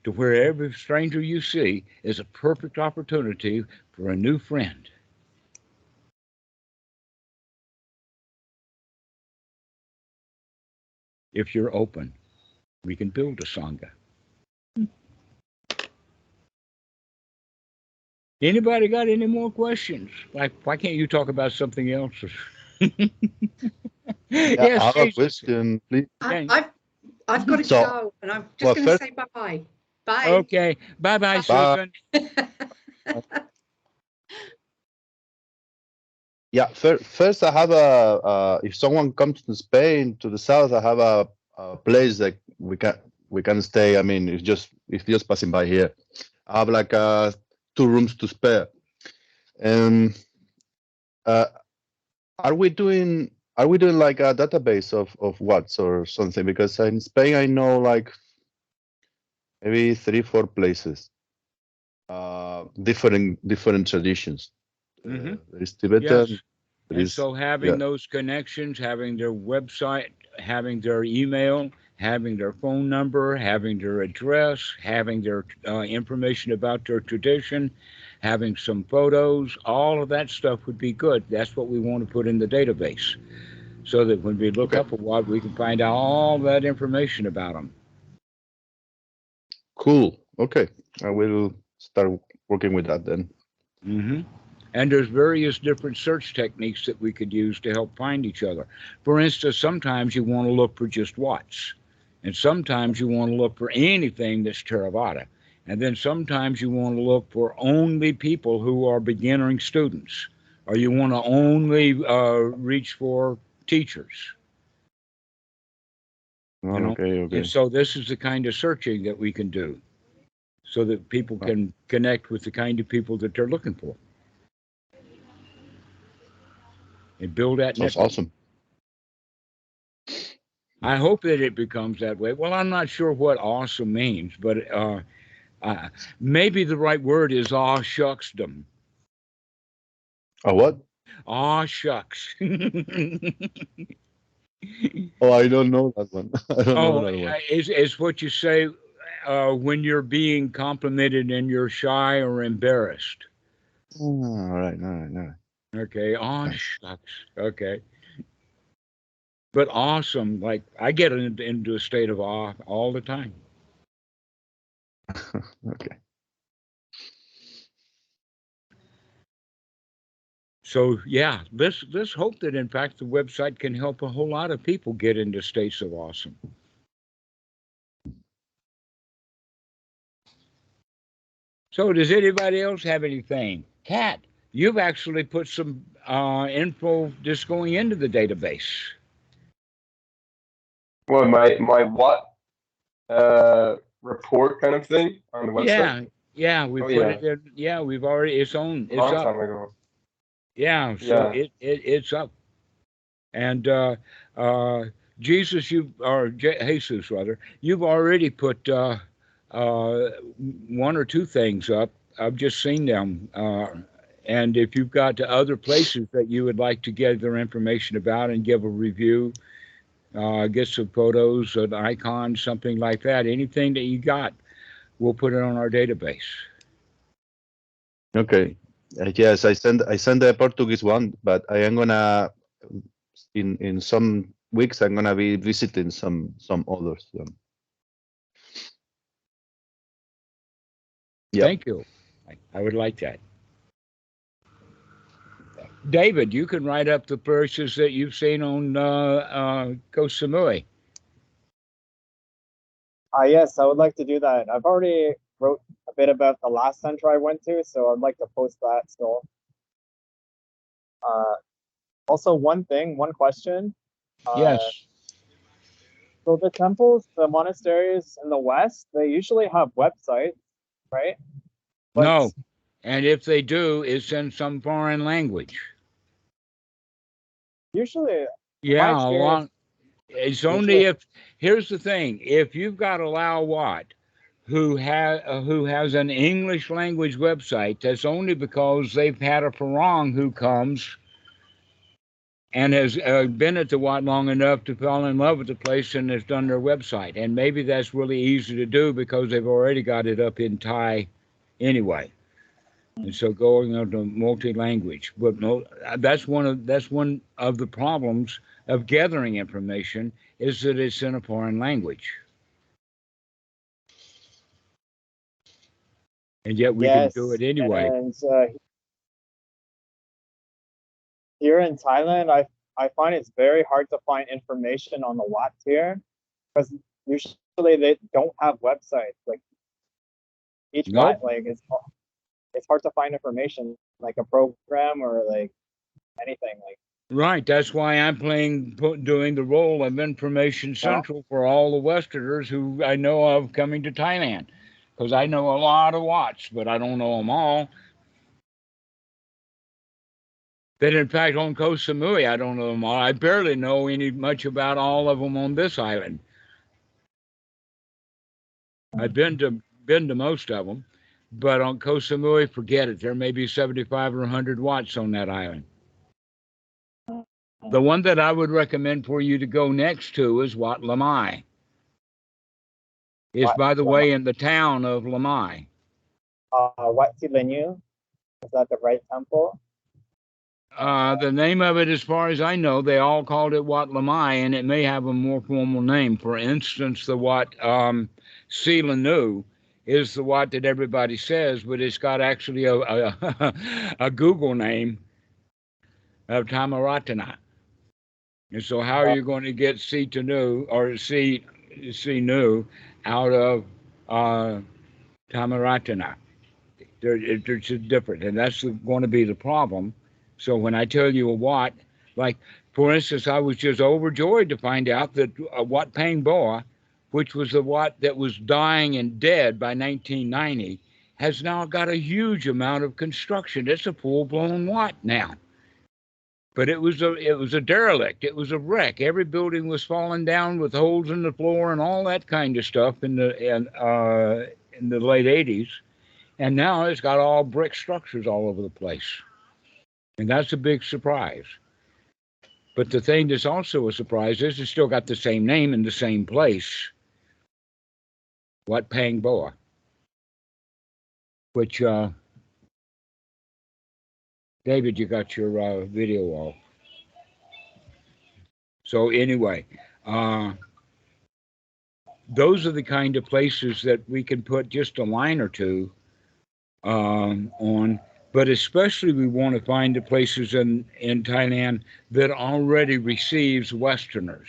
Speaker 1: to where every stranger you see is a perfect opportunity for a new friend. If you're open, we can build a Sangha. Anybody got any more questions? Like, why can't you talk about something else?
Speaker 5: Yeah, I
Speaker 1: Yes,
Speaker 5: have a
Speaker 1: Jesus.
Speaker 5: question, please.
Speaker 4: I've got to
Speaker 5: So,
Speaker 4: go, and I'm just
Speaker 5: well,
Speaker 4: going to
Speaker 5: first,
Speaker 4: say bye. Bye.
Speaker 1: Okay. Bye-bye,
Speaker 5: bye.
Speaker 1: Susan.
Speaker 5: Yeah, first I have if someone comes to Spain, to the south, I have a place that we can stay. I mean, it's just passing by here. I have like 2 rooms to spare. And uh, are we doing like a database of what's or something? Because in Spain I know like maybe 3, 4 places, different traditions.
Speaker 1: Mm-hmm.
Speaker 5: There is
Speaker 1: Yes.
Speaker 5: Tibetan. There
Speaker 1: And
Speaker 5: is,
Speaker 1: so having
Speaker 5: yeah.
Speaker 1: those connections, having their website, having their email, having their phone number, having their address, having their information about their tradition, having some photos, all of that stuff would be good. That's what we want to put in the database so that when we look
Speaker 5: Okay.
Speaker 1: up a what, we can find out all that information about them.
Speaker 5: Cool. Okay. I will start working with that then.
Speaker 1: Mm-hmm. And there's various different search techniques that we could use to help find each other. For instance, sometimes you want to look for just what's, and sometimes you want to look for anything that's Theravada. And then sometimes you want to look for only people who are beginning students, or you want to only reach for teachers.
Speaker 5: Oh,
Speaker 1: You know,
Speaker 5: okay.
Speaker 1: and
Speaker 5: Okay.
Speaker 1: so this is the kind of searching that we can do, so that people can connect with the kind of people that they're looking for, and build that
Speaker 5: Sounds
Speaker 1: network.
Speaker 5: awesome.
Speaker 1: I hope that it becomes that way. Well, I'm not sure what awesome means, but maybe the right word is aw shucksdom.
Speaker 5: Oh, what?
Speaker 1: Aw shucks.
Speaker 5: Oh, I don't know that one. I don't know
Speaker 1: Oh,
Speaker 5: that one.
Speaker 1: is what you say when you're being complimented and you're shy or embarrassed.
Speaker 5: All right. All right. All right.
Speaker 1: Okay, aw
Speaker 5: Nice.
Speaker 1: shucks. Okay. But awesome, like I get into a state of awe all the time.
Speaker 5: Okay.
Speaker 1: So yeah, let's hope that in fact the website can help a whole lot of people get into states of awesome. So does anybody else have anything? Kat, you've actually put some info just going into the database.
Speaker 6: Well, my what report kind of thing on the website.
Speaker 1: Yeah, we
Speaker 6: Oh,
Speaker 1: put
Speaker 6: yeah.
Speaker 1: it in. Yeah, we've already. It's on.
Speaker 6: A
Speaker 1: It's
Speaker 6: long
Speaker 1: up.
Speaker 6: time ago.
Speaker 1: Yeah, so
Speaker 6: Yeah.
Speaker 1: it's up. And Jesus, Jesus rather, you've already put 1 or 2 things up. I've just seen them. And if you've got other places that you would like to gather information about and give a review, get some photos, an icon, something like that, anything that you got, we'll put it on our database.
Speaker 5: Okay. Yes, I send the Portuguese one, but I am gonna in some weeks I'm gonna be visiting some others. Yeah.
Speaker 1: Thank you. I would like that. David, you can write up the places that you've seen on Koh Samui.
Speaker 3: Yes, I would like to do that. I've already wrote a bit about the last center I went to, so I'd like to post that still. Also, one question.
Speaker 1: Yes.
Speaker 3: So the temples, the monasteries in the West, they usually have websites, right? But
Speaker 1: No. And if they do, it's in some foreign language.
Speaker 3: usually
Speaker 1: Yeah,
Speaker 3: My
Speaker 1: along.
Speaker 3: experience,
Speaker 1: It's
Speaker 3: it's
Speaker 1: only
Speaker 3: with
Speaker 1: if. Here's the thing: if you've got a Lao Wat who has an English language website, that's only because they've had a Farang who comes and has been at the Wat long enough to fall in love with the place and has done their website. And maybe that's really easy to do because they've already got it up in Thai anyway. And so going into multi-language, but no, that's one of the problems of gathering information is that it's in a foreign language, and yet we can do
Speaker 3: yes,
Speaker 1: it anyway.
Speaker 3: and here in Thailand, I find it's very hard to find information on the Watts here because usually they don't have websites. Like each Watt,
Speaker 1: Nope.
Speaker 3: like it's hard to find information like a program or like anything like.
Speaker 1: Right. That's why I'm doing the role of information
Speaker 3: No,
Speaker 1: central for all the Westerners who I know of coming to Thailand, because I know a lot of Watts, but I don't know them all. That in fact on Koh Samui, I don't know them all. I barely know any much about all of them on this island. I've been to most of them, but on Koh Samui, forget it. There may be 75 or 100 Watts on that island. The one that I would recommend for you to go next to is Wat Lamai. It's,
Speaker 3: Wat
Speaker 1: by the way, in the town of Lamai.
Speaker 3: Wat Silenu, is that the right temple?
Speaker 1: The name of it, as far as I know, they all called it Wat Lamai, and it may have a more formal name. For instance, the Wat Silenu is the Wat that everybody says, but it's got actually a Google name of Tamaratana. And so, how are you going to get C-Tanu or C-Nu out of Tamaratana? They're just different, and that's going to be the problem. So when I tell you a Wat, like for instance, I was just overjoyed to find out that Wat Pang Boa, which was the Wat that was dying and dead by 1990, has now got a huge amount of construction. It's a full-blown Wat now. But it was a derelict. It was a wreck. Every building was falling down with holes in the floor and all that kind of stuff in the late 80s. And now it's got all brick structures all over the place. And that's a big surprise. But the thing that's also a surprise is it's still got the same name in the same place, Wat Pang Boa, which, David, you got your video off. So anyway, those are the kind of places that we can put just a line or two on, but especially we want to find the places in Thailand that already receives Westerners.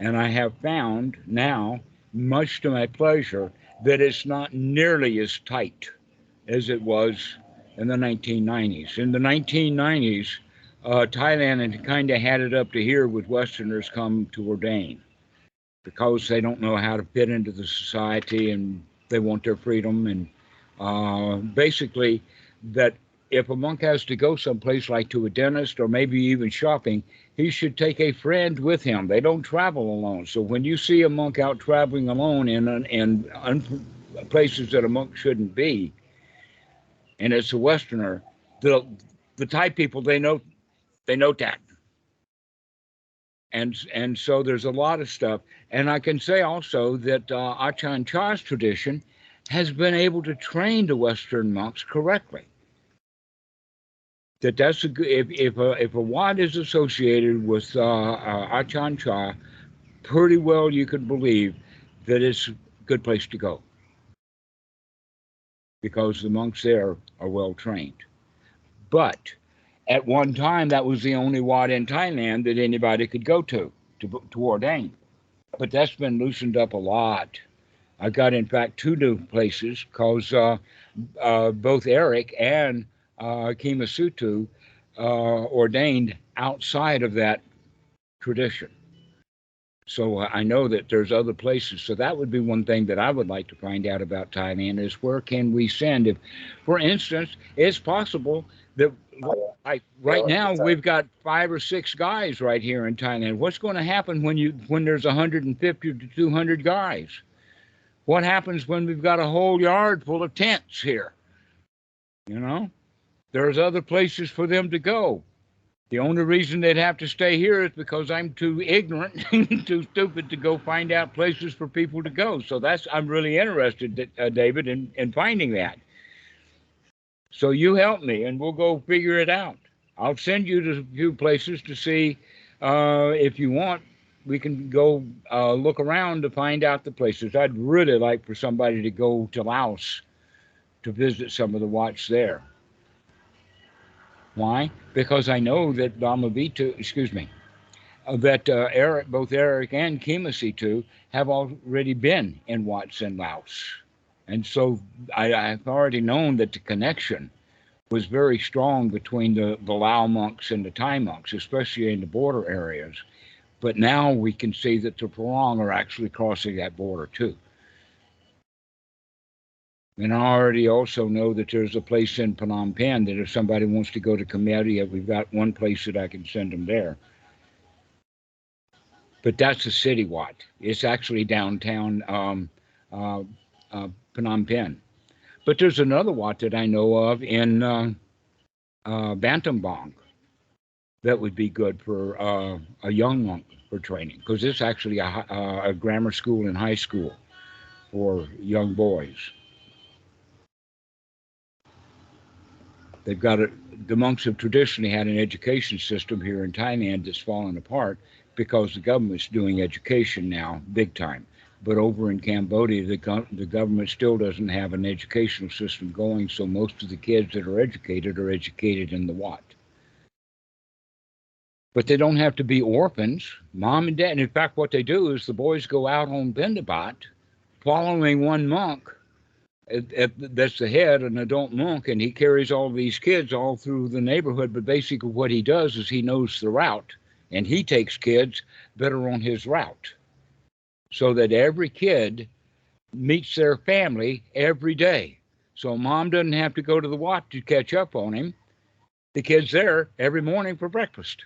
Speaker 1: And I have found now, much to my pleasure, that it's not nearly as tight as it was in the 1990s. In the 1990s, Thailand had kind of had it up to here with Westerners come to ordain because they don't know how to fit into the society and they want their freedom. And basically, that if a monk has to go someplace like to a dentist or maybe even shopping, he should take a friend with him. They don't travel alone. So when you see a monk out traveling alone in places that a monk shouldn't be, and it's a Westerner, the Thai people they know that. And so there's a lot of stuff. And I can say also that Achan Cha's tradition has been able to train the Western monks correctly. That's a good, if a Wat is associated with Achan Cha, pretty well you could believe that it's a good place to go because the monks there are well trained. But at one time, that was the only Wat in Thailand that anybody could go to ordain. But that's been loosened up a lot. I got, in fact, two new places because both Eric and Kimasutu ordained outside of that tradition. So I know that there's other places. So that would be one thing that I would like to find out about Thailand is where can we send? If, for instance, it's possible that right now we've got 5 or 6 guys right here in Thailand. What's going to happen when there's 150 to 200 guys? What happens when we've got a whole yard full of tents here? You know, there's other places for them to go. The only reason they'd have to stay here is because I'm too ignorant and too stupid to go find out places for people to go. So I'm really interested, David, in finding that. So you help me, and we'll go figure it out. I'll send you to a few places to see if you want. We can go look around to find out the places. I'd really like for somebody to go to Laos to visit some of the Wats there. Why? Because I know that both Eric and Kimasitu have already been in Wats and Laos. And so I've already known that the connection was very strong between the Lao monks and the Thai monks, especially in the border areas. But now we can see that the Farang are actually crossing that border too. And I already also know that there's a place in Phnom Penh that if somebody wants to go to Cambodia, we've got one place that I can send them there. But that's a city Wat. It's actually downtown Phnom Penh. But there's another Wat that I know of in Battambang that would be good for a young monk for training, because it's actually a grammar school and high school for young boys. They've got the monks have traditionally had an education system here in Thailand that's fallen apart because the government's doing education now big time. But over in Cambodia, the government still doesn't have an educational system going, so most of the kids that are educated in the Wat. But they don't have to be orphans. Mom and dad, and in fact, what they do is the boys go out on Bendabat following one monk that's the head, an adult monk, and he carries all these kids all through the neighborhood. But basically what he does is he knows the route, and he takes kids that are on his route so that every kid meets their family every day. So mom doesn't have to go to the Wat to catch up on him. The kid's there every morning for breakfast.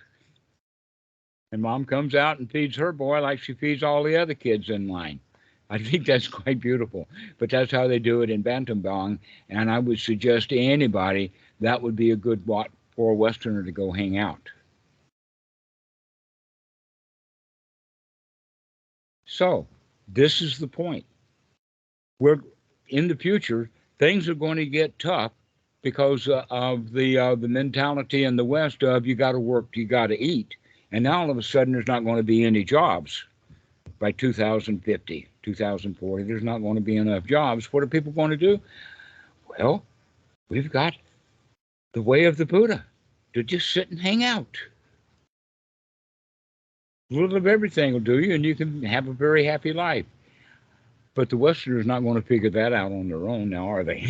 Speaker 1: And mom comes out and feeds her boy like she feeds all the other kids in line. I think that's quite beautiful. But that's how they do it in Battambang. And I would suggest to anybody that would be a good Wat for a Westerner to go hang out. So this is the point. We're in the future, things are going to get tough because of the mentality in the West of you got to work, you got to eat. And now all of a sudden there's not going to be any jobs by 2050, 2040. There's not going to be enough jobs. What are people going to do? Well, we've got the way of the Buddha to just sit and hang out. A little of everything will do you, and you can have a very happy life. But the Westerners are not going to figure that out on their own now, are they?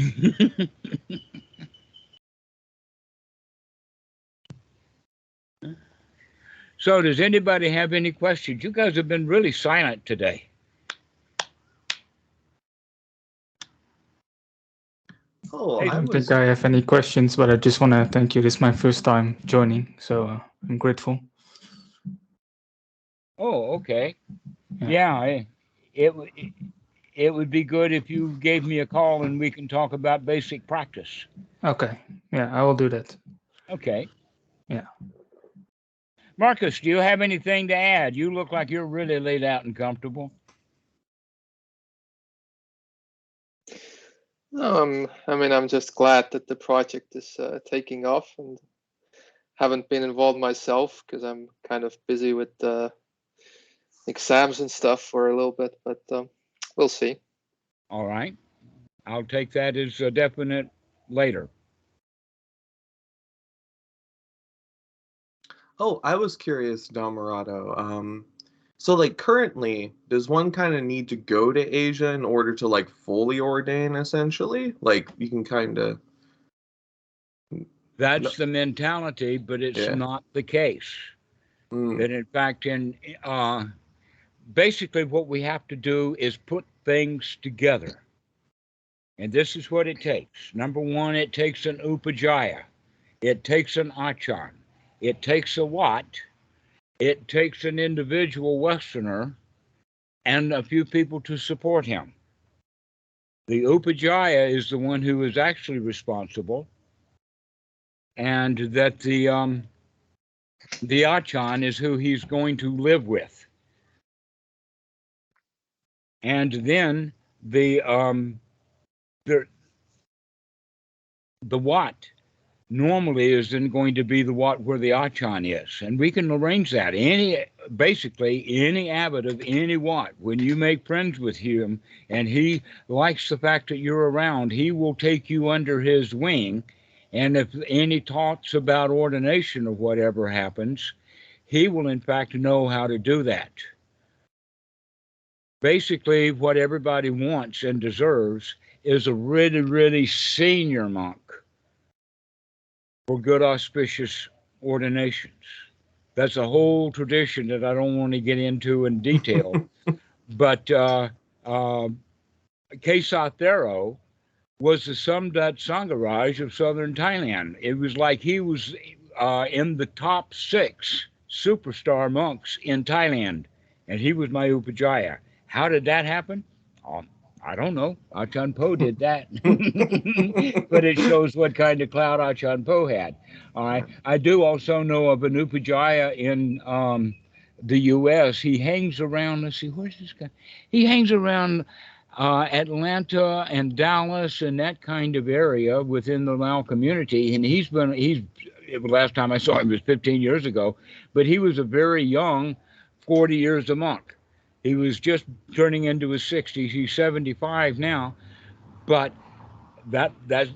Speaker 1: So does anybody have any questions? You guys have been really silent today.
Speaker 2: Oh,
Speaker 7: I don't think I have any questions, but I just want to thank you. This is my first time joining, so I'm grateful.
Speaker 1: Oh, okay. Yeah, it would be good if you gave me a call and we can talk about basic practice.
Speaker 7: Okay. Yeah, I will do that.
Speaker 1: Okay.
Speaker 7: Yeah.
Speaker 1: Marcus, do you have anything to add? You look like you're really laid out and comfortable.
Speaker 8: I mean, I'm just glad that the project is taking off, and haven't been involved myself because I'm kind of busy with exams and stuff for a little bit, but we'll see.
Speaker 1: All right. I'll take that as a definite later.
Speaker 2: Oh, I was curious, Dhammarato. So like currently, does one kind of need to go to Asia in order to like fully ordain essentially? Like you can kind of...
Speaker 1: That's the mentality, but it's not the case. That in fact, basically what we have to do is put things together. And this is what it takes. Number one, it takes an upajjhaya. It takes an achan. It takes a wat. It takes an individual Westerner and a few people to support him. The upajjhaya is the one who is actually responsible, and that the achan is who he's going to live with. And then the wat normally is then going to be the wat where the achan is, and we can arrange that. Basically any abbot of any wat, when you make friends with him and he likes the fact that you're around, he will take you under his wing, and if any thoughts about ordination or whatever happens, he will in fact know how to do that. Basically what everybody wants and deserves is a really, really senior monk for good auspicious ordinations. That's a whole tradition that I don't want to get into in detail. But Kesha Thero was the Samdat Sangharaj of southern Thailand. It was like he was in the top 6 superstar monks in Thailand, and he was my upajjhaya. How did that happen? I don't know. Achan Po did that. But it shows what kind of clout Achan Po had. All right. I do also know of an upajjhaya in the U.S. He hangs around, let's see, where's this guy? He hangs around Atlanta and Dallas and that kind of area within the Lao community. And the last time I saw him was 15 years ago, but he was a very young 40 years a monk. He was just turning into his 60s. He's 75 now, but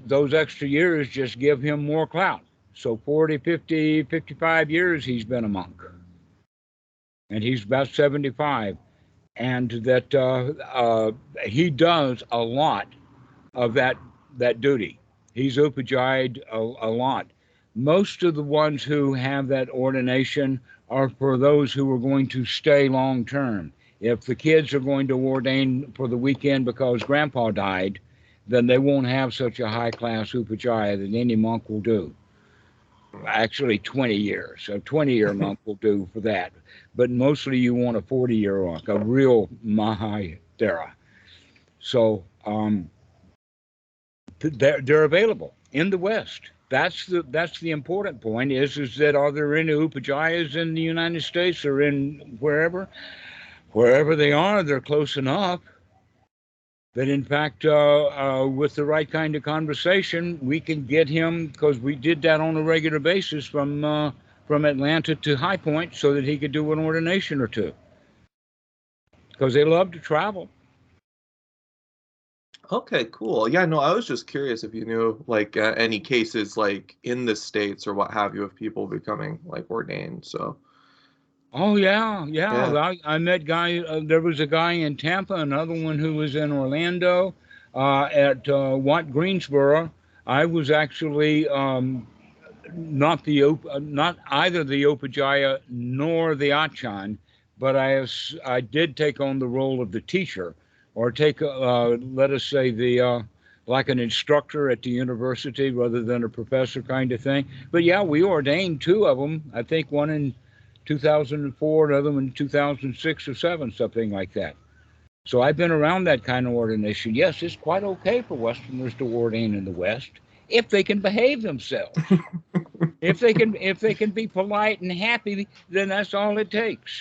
Speaker 1: those extra years just give him more clout. So 40, 50, 55 years he's been a monk, and he's about 75, and that he does a lot of that duty. He's upajjhayed a lot. Most of the ones who have that ordination are for those who are going to stay long term. If the kids are going to ordain for the weekend because grandpa died, then they won't have such a high-class upajjhaya that any monk will do. Actually, 20 years. A 20-year monk will do for that. But mostly you want a 40-year monk, a real Mahathera. So they're available in the West. That's the important point is that are there any upajjhayas in the United States or in wherever? Wherever they are, they're close enough that, in fact, with the right kind of conversation, we can get him, because we did that on a regular basis from Atlanta to High Point so that he could do an ordination or two, because they love to travel.
Speaker 2: Okay, cool. Yeah, no, I was just curious if you knew like any cases like in the States or what have you of people becoming like ordained. So.
Speaker 1: Oh yeah. I met there was a guy in Tampa, another one who was in Orlando, at Watt Greensboro. I was actually not either the upajjhaya nor the achan, but I did take on the role of the teacher, or take let us say the like an instructor at the university rather than a professor kind of thing. But yeah, we ordained 2 of them. I think one in 2004, another one in 2006 or 7, something like that. So I've been around that kind of ordination. Yes, it's quite okay for Westerners to ordain in the West if they can behave themselves. if they can be polite and happy, then that's all it takes.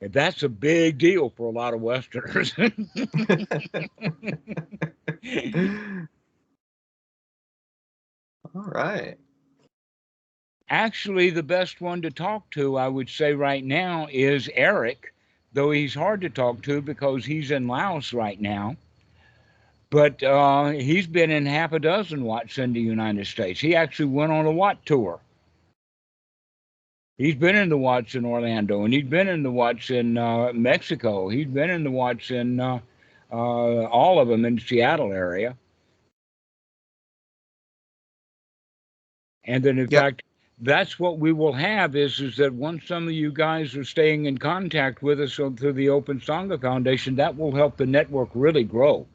Speaker 1: And that's a big deal for a lot of Westerners.
Speaker 2: All right.
Speaker 1: Actually, the best one to talk to, I would say right now, is Eric, though he's hard to talk to because he's in Laos right now. But he's been in half a dozen Watts in the United States. He actually went on a Watt tour. He's been in the Watts in Orlando, and he's been in the Watts in Mexico. He's been in the Watts in all of them in the Seattle area. And then, in fact, that's what we will have is that once some of you guys are staying in contact with us through the Open Sangha Foundation, that will help the network really grow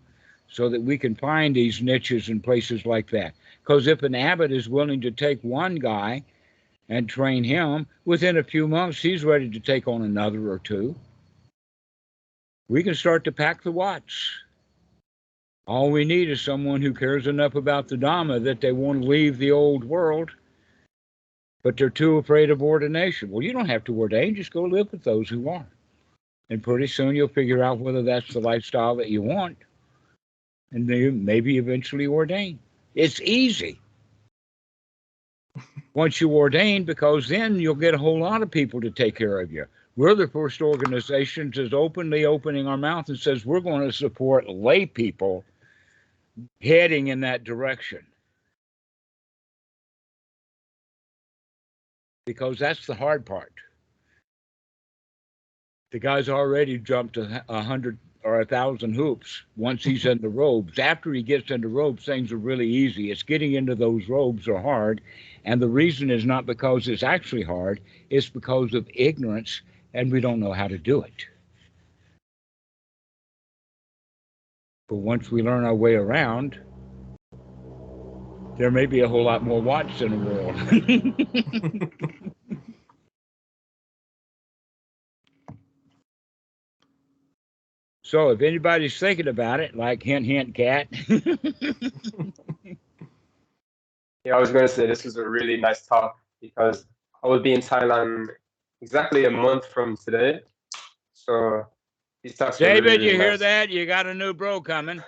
Speaker 1: so that we can find these niches and places like that. Because if an abbot is willing to take one guy and train him, within a few months, he's ready to take on another or two. We can start to pack the watts. All we need is someone who cares enough about the Dhamma that they want to leave the old world, but they're too afraid of ordination. Well, you don't have to ordain, just go live with those who are. And pretty soon you'll figure out whether that's the lifestyle that you want, and then maybe eventually ordain. It's easy once you ordain, because then you'll get a whole lot of people to take care of you. We're the first organization that's openly opening our mouth and says we're going to support lay people heading in that direction. Because that's the hard part. The guy's already jumped 100 or 1,000 hoops once he's in the robes. After he gets into robes, things are really easy. It's getting into those robes are hard. And the reason is not because it's actually hard, it's because of ignorance, and we don't know how to do it. But once we learn our way around, there may be a whole lot more watts in the world. So if anybody's thinking about it, like hint, hint, cat.
Speaker 6: Yeah, I was going to say this was a really nice talk because I will be in Thailand exactly a month from today. So these talks were
Speaker 1: David,
Speaker 6: really,
Speaker 1: you
Speaker 6: really
Speaker 1: hear
Speaker 6: nice.
Speaker 1: that? You got a new bro coming.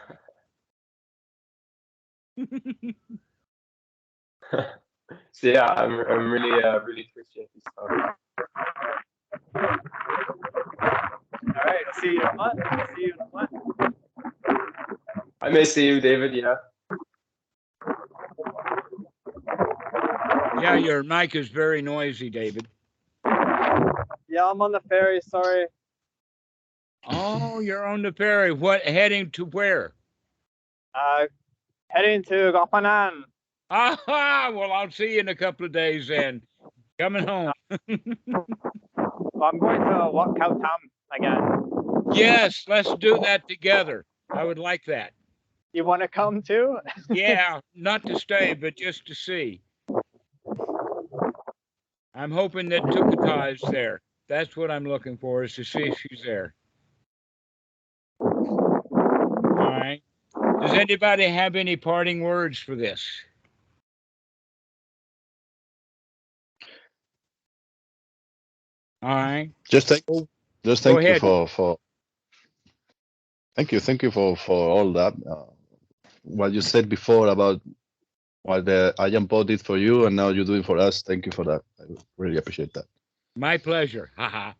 Speaker 6: So yeah, I'm really really appreciate this talk.
Speaker 3: All right, I'll see you in a month. I'll see you in a month.
Speaker 6: I may see you, David. Yeah.
Speaker 1: Yeah, your mic is very noisy, David.
Speaker 3: Yeah, I'm on the ferry. Sorry.
Speaker 1: Oh, you're on the ferry. What, heading to where?
Speaker 3: Heading to Gapanan.
Speaker 1: Aha! Well, I'll see you in a couple of days then. Coming home.
Speaker 3: I'm going to Wat Khao Tam again.
Speaker 1: Yes, let's do that together. I would like that.
Speaker 3: You want to come too?
Speaker 1: Yeah, not to stay, but just to see. I'm hoping that Tukata's there. That's what I'm looking for, is to see if she's there. All right. Does anybody have any parting words for this? All right.
Speaker 5: Just thank you
Speaker 1: ahead.
Speaker 5: for thank you for all that. What you said before about what the Ayampo did for you, and now you're doing for us. Thank you for that. I really appreciate that.
Speaker 1: My pleasure. Haha.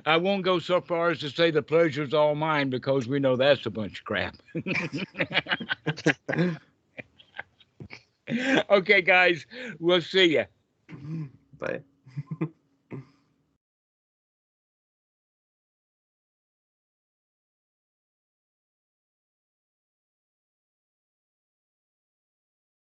Speaker 1: I won't go so far as to say the pleasure's all mine, because we know that's a bunch of crap. Okay, guys, we'll see you.
Speaker 2: Bye.